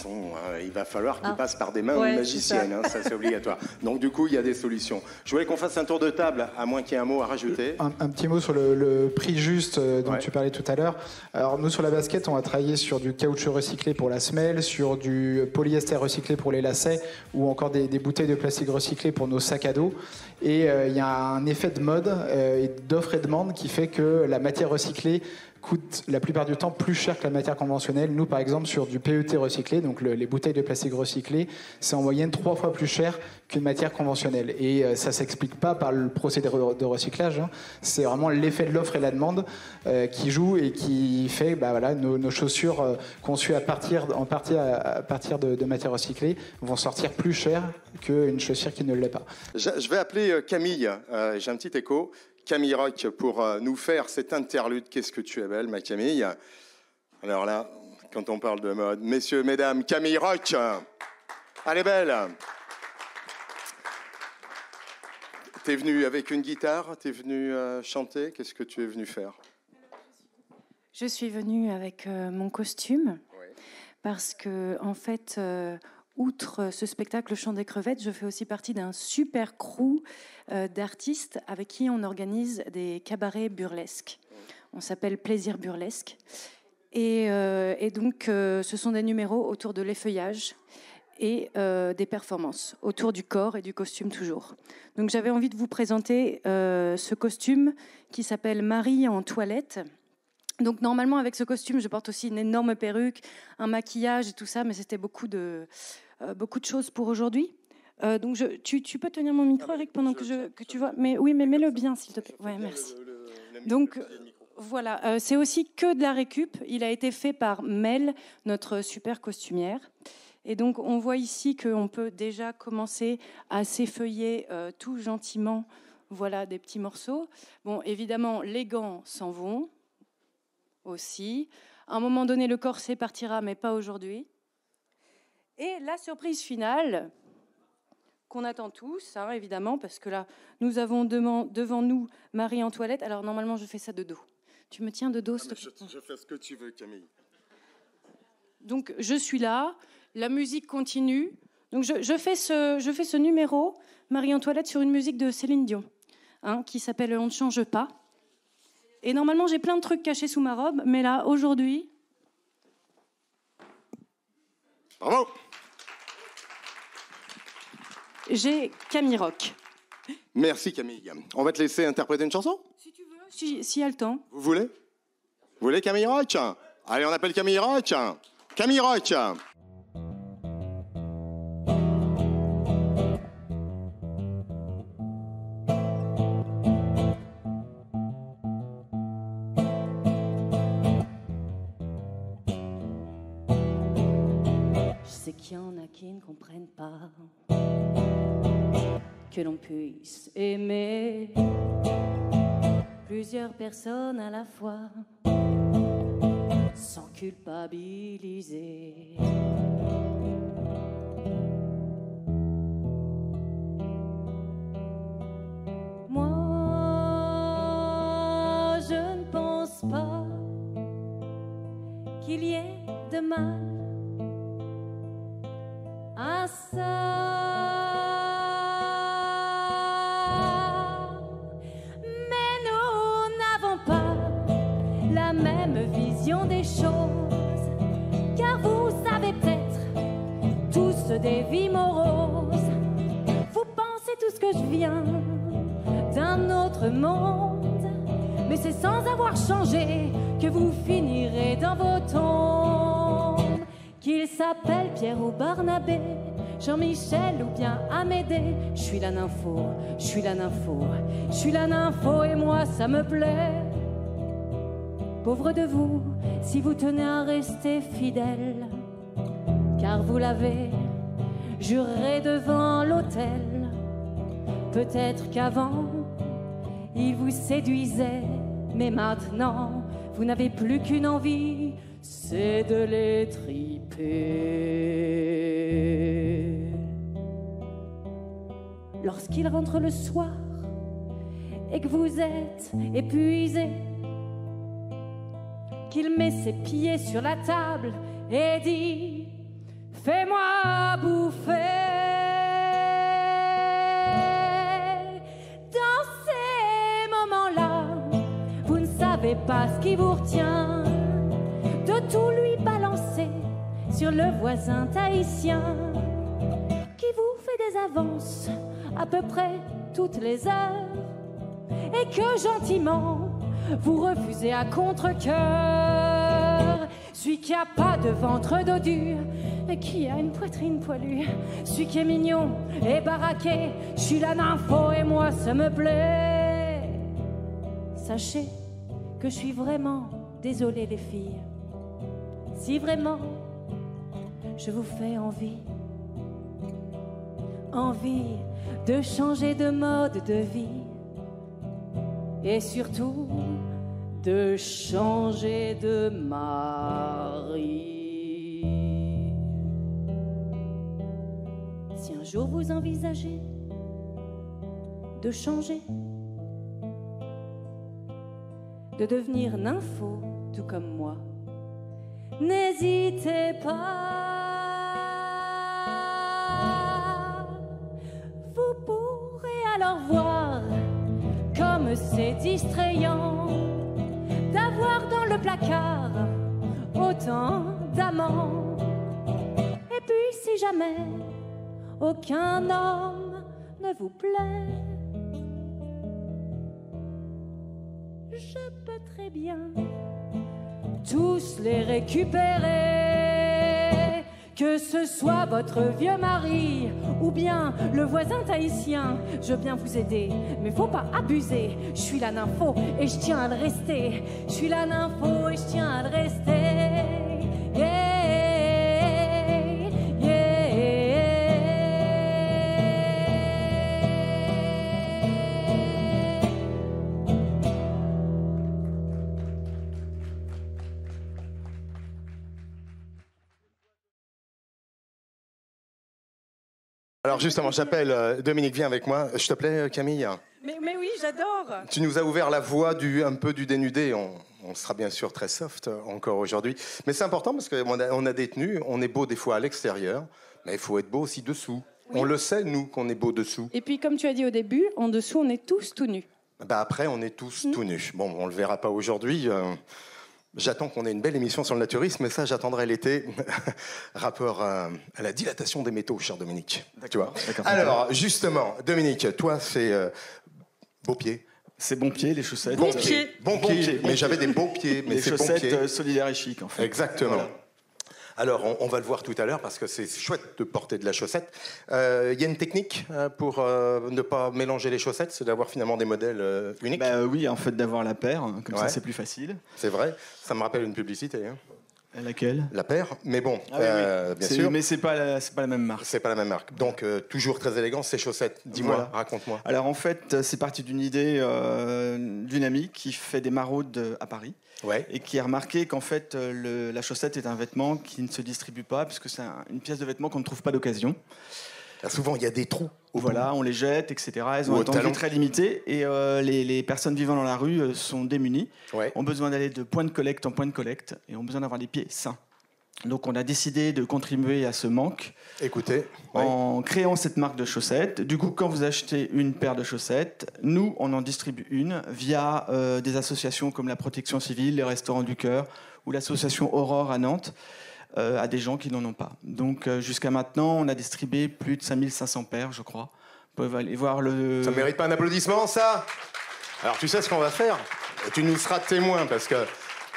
Speaker 1: il va falloir qu'ils passent par des mains magiciennes. Ça c'est obligatoire. Donc du coup, il y a des solutions. Je voulais qu'on fasse un tour de table, à moins qu'il y ait un mot à rajouter.
Speaker 15: Un petit mot sur le prix juste dont tu parlais tout à l'heure. Alors nous, sur la basket, on va travailler sur du caoutchouc recyclé pour la semelle, sur du polyester recyclé pour les lacets, ou encore des bouteilles de plastique recyclées pour nos sacs à dos. Et il y a un effet de mode, d'offre et de demande, qui fait que la matière recyclée coûte la plupart du temps plus cher que la matière conventionnelle. Nous, par exemple, sur du PET recyclé, donc les bouteilles de plastique recyclées, c'est en moyenne 3 fois plus cher qu'une matière conventionnelle. Et ça ne s'explique pas par le procédé de recyclage. C'est vraiment l'effet de l'offre et la demande qui joue et qui fait nos chaussures conçues en partie à partir de matière recyclée vont sortir plus cher qu'une chaussure qui ne l'est pas.
Speaker 1: Je vais appeler Camille. J'ai un petit écho. Camille Roch pour nous faire cette interlude. Qu'est-ce que tu es belle, ma Camille. Alors là, quand on parle de mode, messieurs, mesdames, Camille Roch, elle est belle. T'es venue avec une guitare, t'es venue chanter. Qu'est-ce que tu es venue faire?
Speaker 9: Je suis venue avec mon costume parce que, en fait, outre ce spectacle Le Chant des crevettes, je fais aussi partie d'un super crew d'artistes avec qui on organise des cabarets burlesques. On s'appelle Plaisir Burlesque. Et donc, ce sont des numéros autour de l'effeuillage et des performances, autour du corps et du costume toujours. Donc j'avais envie de vous présenter ce costume qui s'appelle Marie en toilette. Donc normalement, avec ce costume, je porte aussi une énorme perruque, un maquillage et tout ça, mais c'était beaucoup de choses pour aujourd'hui. Donc tu peux tenir mon micro, Eric, pendant que tu vois. Mais oui, mais mets-le bien, s'il te plaît. Ouais, merci. Donc voilà, c'est aussi que de la récup. Il a été fait par Mel, notre super costumière. Et donc on voit ici qu'on peut déjà commencer à s'effeuiller tout gentiment. Voilà des petits morceaux. Bon, évidemment, les gants s'en vont aussi. À un moment donné, le corset partira, mais pas aujourd'hui. Et la surprise finale, qu'on attend tous, hein, évidemment, parce que là, nous avons devant nous Marie en toilette. Alors, normalement, je fais ça de dos. Tu me tiens de dos, s'il te plaît.
Speaker 1: Je fais ce que tu veux, Camille.
Speaker 9: Donc, je suis là, la musique continue. Donc, je fais ce numéro, Marie en toilette, sur une musique de Céline Dion, hein, qui s'appelle « On ne change pas ». Et normalement, j'ai plein de trucs cachés sous ma robe, mais là, aujourd'hui...
Speaker 1: Bravo!
Speaker 9: J'ai Camille Rock.
Speaker 1: Merci Camille. On va te laisser interpréter une chanson?
Speaker 9: Si tu veux, s'il y a le temps.
Speaker 1: Vous voulez? Vous voulez Camille Rock? Allez, on appelle Camille Rock. Camille Rock!
Speaker 9: Je sais qu'il y en a qui ne comprennent pas que l'on puisse aimer plusieurs personnes à la fois sans culpabiliser. Moi, je ne pense pas qu'il y ait de mal à ça. Mais nous n'avons pas la même vision des choses, car vous savez peut-être tous des vies moroses. Vous pensez tous que je viens d'un autre monde, mais c'est sans avoir changé que vous finirez dans vos tombes. Qu'il s'appelle Pierre ou Barnabé, Jean-Michel ou bien Amédée, je suis la nympho, je suis la nympho, je suis la nympho et moi ça me plaît. Pauvre de vous, si vous tenez à rester fidèle, car vous l'avez juré devant l'autel. Peut-être qu'avant, il vous séduisait, mais maintenant, vous n'avez plus qu'une envie, c'est de les triper. Lorsqu'il rentre le soir et que vous êtes épuisé, qu'il met ses pieds sur la table et dit « Fais-moi bouffer ». Dans ces moments-là, vous ne savez pas ce qui vous retient, de tout lui balancer sur le voisin tahitien qui vous fait des avances à peu près toutes les heures et que gentiment vous refusez à contre-cœur. Celui qui a pas de ventre dodu et qui a une poitrine poilue, celui qui est mignon et baraqué, je suis la nympho et moi ça me plaît. Sachez que je suis vraiment désolée les filles, si vraiment je vous fais envie de changer de mode de vie et surtout de changer de mari. Si un jour vous envisagez de changer, de devenir nympho tout comme moi, n'hésitez pas.
Speaker 10: au revoir, comme c'est distrayant d'avoir dans le placard autant d'amants. Et puis si jamais aucun homme ne vous plaît, je peux très bien tous les récupérer. Que ce soit votre vieux mari ou bien le voisin tahitien, je veux bien vous aider, mais faut pas abuser. Je suis la nympho et je tiens à le rester. Je suis la nympho et je tiens à le rester. Yeah,
Speaker 1: Alors justement, j'appelle Dominique, viens avec moi. Je te plaît, Camille?
Speaker 2: Mais oui, j'adore.
Speaker 1: Tu nous as ouvert la voie un peu du dénudé. On sera bien sûr très soft encore aujourd'hui. Mais c'est important parce qu'on a des tenues, on est beau des fois à l'extérieur, mais il faut être beau aussi dessous. Oui. On le sait, nous, qu'on est beau dessous.
Speaker 11: Et puis, comme tu as dit au début, en dessous, on est tous tout nus.
Speaker 1: Bah après, on est tous tout nus. Bon, on le verra pas aujourd'hui. J'attends qu'on ait une belle émission sur le naturisme, mais ça, j'attendrai l'été. Rapport à la dilatation des métaux, cher Dominique. Tu vois. Alors, justement, Dominique, toi, c'est beau pied.
Speaker 13: C'est bon pied, les chaussettes.
Speaker 1: Bon pied. Bon pied. Mais j'avais des beaux pieds. Mais
Speaker 13: les chaussettes solidaires et chic, en fait.
Speaker 1: Exactement. Voilà. Alors, on va le voir tout à l'heure parce que c'est chouette de porter de la chaussette. Il y a une technique pour ne pas mélanger les chaussettes, c'est d'avoir finalement des modèles uniques.
Speaker 13: Oui, en fait, d'avoir la paire, comme ça c'est plus facile.
Speaker 1: C'est vrai, ça me rappelle une publicité. Hein.
Speaker 13: Laquelle?
Speaker 1: La paire, mais bon,
Speaker 13: oui.
Speaker 1: Bien sûr.
Speaker 13: Mais c'est pas la même marque.
Speaker 1: C'est pas la même marque. Donc, toujours très élégant, ces chaussettes. Dis-moi, voilà. Raconte-moi.
Speaker 13: Alors, en fait, c'est parti d'une idée d'une amie qui fait des maraudes à Paris.
Speaker 1: Ouais.
Speaker 13: Et qui a remarqué qu'en fait, la chaussette est un vêtement qui ne se distribue pas, puisque c'est une pièce de vêtement qu'on ne trouve pas d'occasion.
Speaker 1: Souvent, il y a des trous.
Speaker 13: Voilà, on les jette, etc. Elles ont un temps de vie très limité. Et les personnes vivant dans la rue sont démunies, ont besoin d'aller de point de collecte en point de collecte, et ont besoin d'avoir des pieds sains. Donc on a décidé de contribuer à ce manque.
Speaker 1: Écoutez,
Speaker 13: en créant cette marque de chaussettes. Du coup, quand vous achetez une paire de chaussettes, nous, on en distribue une via des associations comme la Protection Civile, les Restaurants du Cœur ou l'association Aurore à Nantes, à des gens qui n'en ont pas. Donc jusqu'à maintenant, on a distribué plus de 5500 paires, je crois. Vous pouvez aller voir le...
Speaker 1: Ça ne mérite pas un applaudissement, ça? Alors tu sais ce qu'on va faire? Tu nous seras témoin parce que...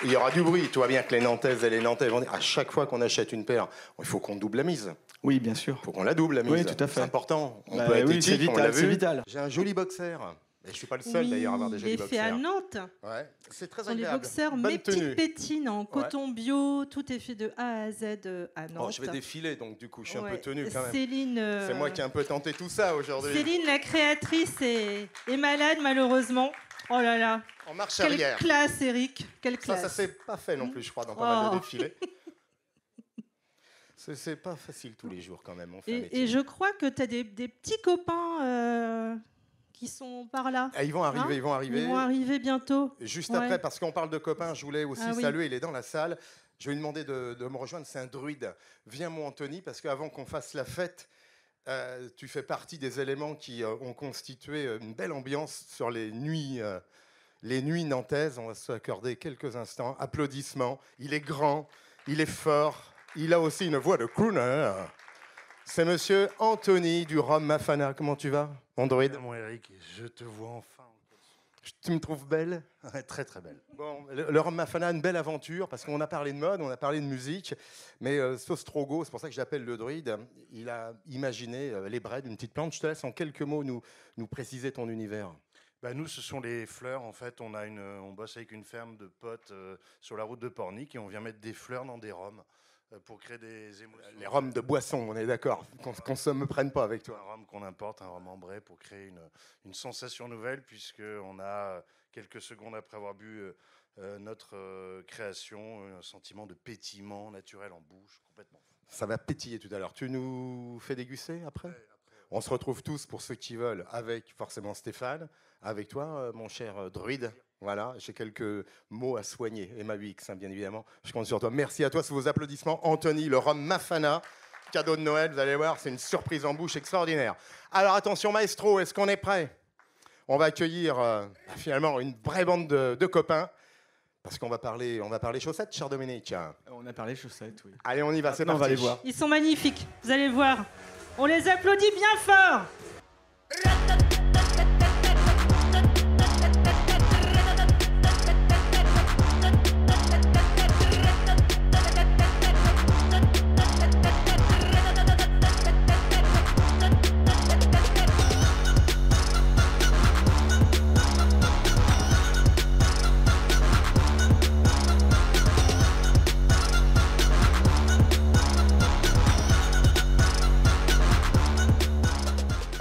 Speaker 1: Il y aura du bruit. Tu vois bien que les Nantaises et les Nantais vont dire à chaque fois qu'on achète une paire, il faut qu'on double la mise.
Speaker 13: Oui, bien sûr.
Speaker 1: Il faut qu'on la double la mise.
Speaker 13: Oui, tout à fait.
Speaker 1: C'est important. On peut être éthique,
Speaker 13: vital,
Speaker 1: on l'a vu.
Speaker 13: Vital.
Speaker 1: J'ai un joli boxer. Je ne suis pas le seul d'ailleurs à avoir des jolis boxers.
Speaker 4: Il est fait à Nantes.
Speaker 1: Ouais, c'est très
Speaker 4: Ce sont
Speaker 1: agréable.
Speaker 4: des boxers, mes petites pétines en coton bio. Tout est fait de A à Z à Nantes.
Speaker 1: Oh, je vais défiler, donc du coup, je suis un peu tenu quand même.
Speaker 4: Céline,
Speaker 1: c'est moi qui ai un peu tenté tout ça aujourd'hui.
Speaker 4: Céline, la créatrice, est malade malheureusement. Oh là là.
Speaker 1: En marche
Speaker 4: Quelle
Speaker 1: arrière.
Speaker 4: Classe, Eric. Quelle classe.
Speaker 1: Ça s'est pas fait non plus, je crois, dans pas mal de défilés. C'est pas facile tous les jours quand même. On fait
Speaker 4: et je crois que tu as des petits copains qui sont par là.
Speaker 1: Ils vont arriver,
Speaker 4: Ils vont arriver bientôt.
Speaker 1: Juste après, parce qu'on parle de copains, je voulais aussi saluer, il est dans la salle. Je vais lui demander de me rejoindre, c'est un druide. Viens mon Anthony, parce qu'avant qu'on fasse la fête, tu fais partie des éléments qui ont constitué une belle ambiance sur les nuits nantaises. On va s'accorder quelques instants. Applaudissements. Il est grand, il est fort, il a aussi une voix de crooner. C'est monsieur Anthony du Rhum Mafana. Comment tu vas, mon druide?
Speaker 14: Mon Eric, je te vois enfin.
Speaker 1: Tu me trouves belle?
Speaker 14: Très très belle.
Speaker 1: Bon, le Rhum Mafana, une belle aventure, parce qu'on a parlé de mode, on a parlé de musique, mais Sostrogo, c'est pour ça que je l'appelle le druide, il a imaginé les braids d'une petite plante. Je te laisse en quelques mots nous préciser ton univers.
Speaker 14: Nous, ce sont les fleurs. En fait, on bosse avec une ferme de potes sur la route de Pornic et on vient mettre des fleurs dans des rhums pour créer des émotions.
Speaker 1: Les rhums de boisson, on est d'accord, qu'on ne se me prenne pas avec toi.
Speaker 14: Un rhum qu'on importe, un rhum ambré pour créer une sensation nouvelle, puisqu'on a, quelques secondes après avoir bu notre création, un sentiment de pétillement naturel en bouche, complètement.
Speaker 1: Ça va pétiller tout à l'heure. Tu nous fais déguster après? On se retrouve tous, pour ceux qui veulent, avec forcément Stéphane, avec toi, mon cher druide. Voilà, j'ai quelques mots à soigner. Et ma X, bien évidemment. Je compte sur toi. Merci à toi sous vos applaudissements. Anthony, le Rhum Mafana, cadeau de Noël, vous allez voir, c'est une surprise en bouche extraordinaire. Alors attention, maestro, est-ce qu'on est prêt? on va accueillir finalement une vraie bande de copains. Parce qu'on va parler chaussettes, cher Dominique.
Speaker 13: On a parlé chaussettes, oui.
Speaker 1: Allez, on y va, c'est parti.
Speaker 13: On va les voir.
Speaker 4: Ils sont magnifiques, vous allez voir. On les applaudit bien fort.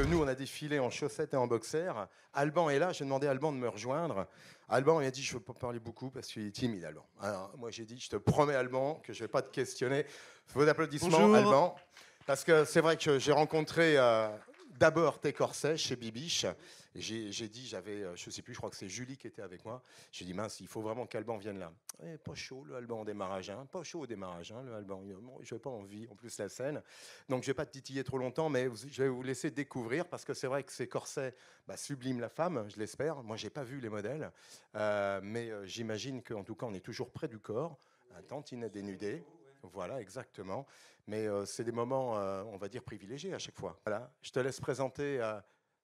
Speaker 1: Nous, on a défilé en chaussettes et en boxer. Alban est là, j'ai demandé à Alban de me rejoindre. Alban, il a dit, je ne veux pas parler beaucoup parce qu'il est timide, Alban. Alors, moi, j'ai dit, je te promets, Alban, que je ne vais pas te questionner. Vos applaudissements,
Speaker 24: Bonjour.
Speaker 1: Alban. Parce que c'est vrai que j'ai rencontré d'abord tes corsets chez Bibiche. Et j'ai dit, je ne sais plus, je crois que c'est Julie qui était avec moi. J'ai dit, mince, il faut vraiment qu'Alban vienne là. Pas chaud, le Alban au démarrage. Hein. Pas chaud au démarrage, hein, le Alban. Je n'ai pas envie, en plus, la scène. Donc, je ne vais pas te titiller trop longtemps, mais je vais vous laisser découvrir, parce que c'est vrai que ces corsets subliment la femme, je l'espère. Moi, je n'ai pas vu les modèles. Mais j'imagine qu'en tout cas, on est toujours près du corps. Un tantinet dénudé. Voilà, exactement. Mais c'est des moments, on va dire, privilégiés à chaque fois. Voilà, je te laisse présenter...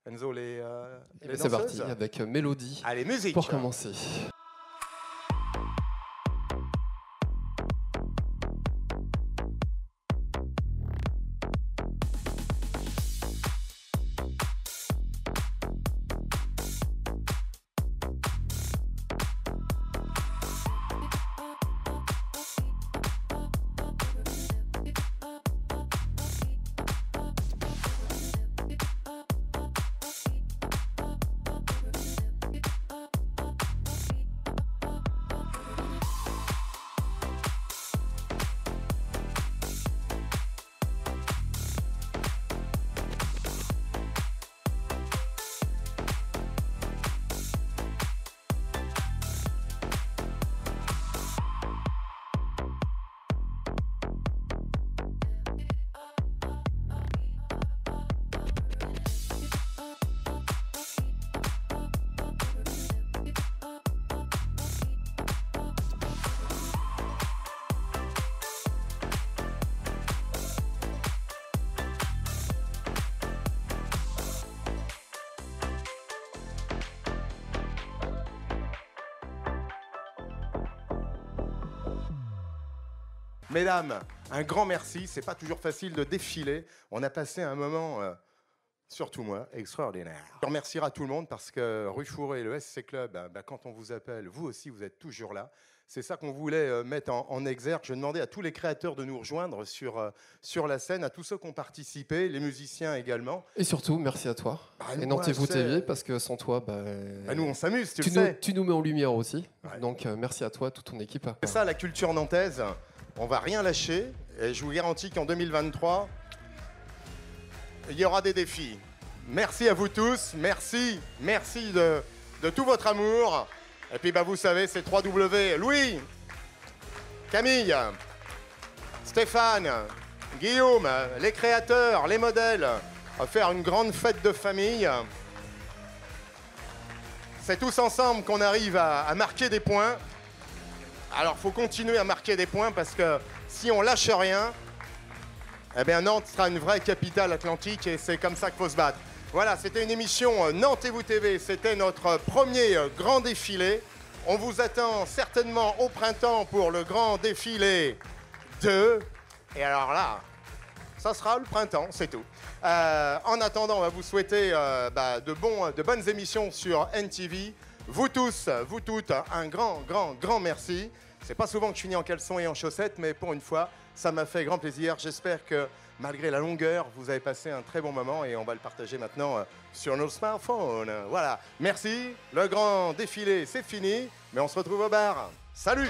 Speaker 1: Enzo, les
Speaker 3: c'est parti, avec Mélodie.
Speaker 1: Allez, musique.
Speaker 3: Pour commencer.
Speaker 1: Mesdames, un grand merci. C'est pas toujours facile de défiler. On a passé un moment, surtout moi, extraordinaire. Je remercierai tout le monde parce que Rue Fourré, le SC Club, quand on vous appelle, vous aussi, vous êtes toujours là. C'est ça qu'on voulait mettre en exergue. Je demandais à tous les créateurs de nous rejoindre sur la scène, à tous ceux qui ont participé, les musiciens également.
Speaker 3: Et surtout, merci à toi. Et Nantez-vous TV, parce que sans toi,
Speaker 1: nous, on s'amuse, tu le sais.
Speaker 3: Tu nous mets en lumière aussi. Ouais. Donc, merci à toi, toute ton équipe.
Speaker 1: C'est ça, la culture nantaise. On va rien lâcher. Et je vous garantis qu'en 2023, il y aura des défis. Merci à vous tous. Merci de tout votre amour. Et puis, vous savez, c'est 3W. Louis, Camille, Stéphane, Guillaume, les créateurs, les modèles. On va faire une grande fête de famille. C'est tous ensemble qu'on arrive à marquer des points. Alors, il faut continuer à marquer des points parce que si on lâche rien, eh bien, Nantes sera une vraie capitale atlantique et c'est comme ça qu'il faut se battre. Voilà, c'était une émission Nantez-vous TV. C'était notre premier grand défilé. On vous attend certainement au printemps pour le grand défilé 2. Et alors là, ça sera le printemps, c'est tout. En attendant, on va vous souhaiter de bonnes émissions sur NTV. Vous tous, vous toutes, un grand merci. C'est pas souvent que je finis en caleçon et en chaussettes, mais pour une fois, ça m'a fait grand plaisir. J'espère que malgré la longueur, vous avez passé un très bon moment et on va le partager maintenant sur nos smartphones. Voilà, merci. Le grand défilé, c'est fini, mais on se retrouve au bar. Salut!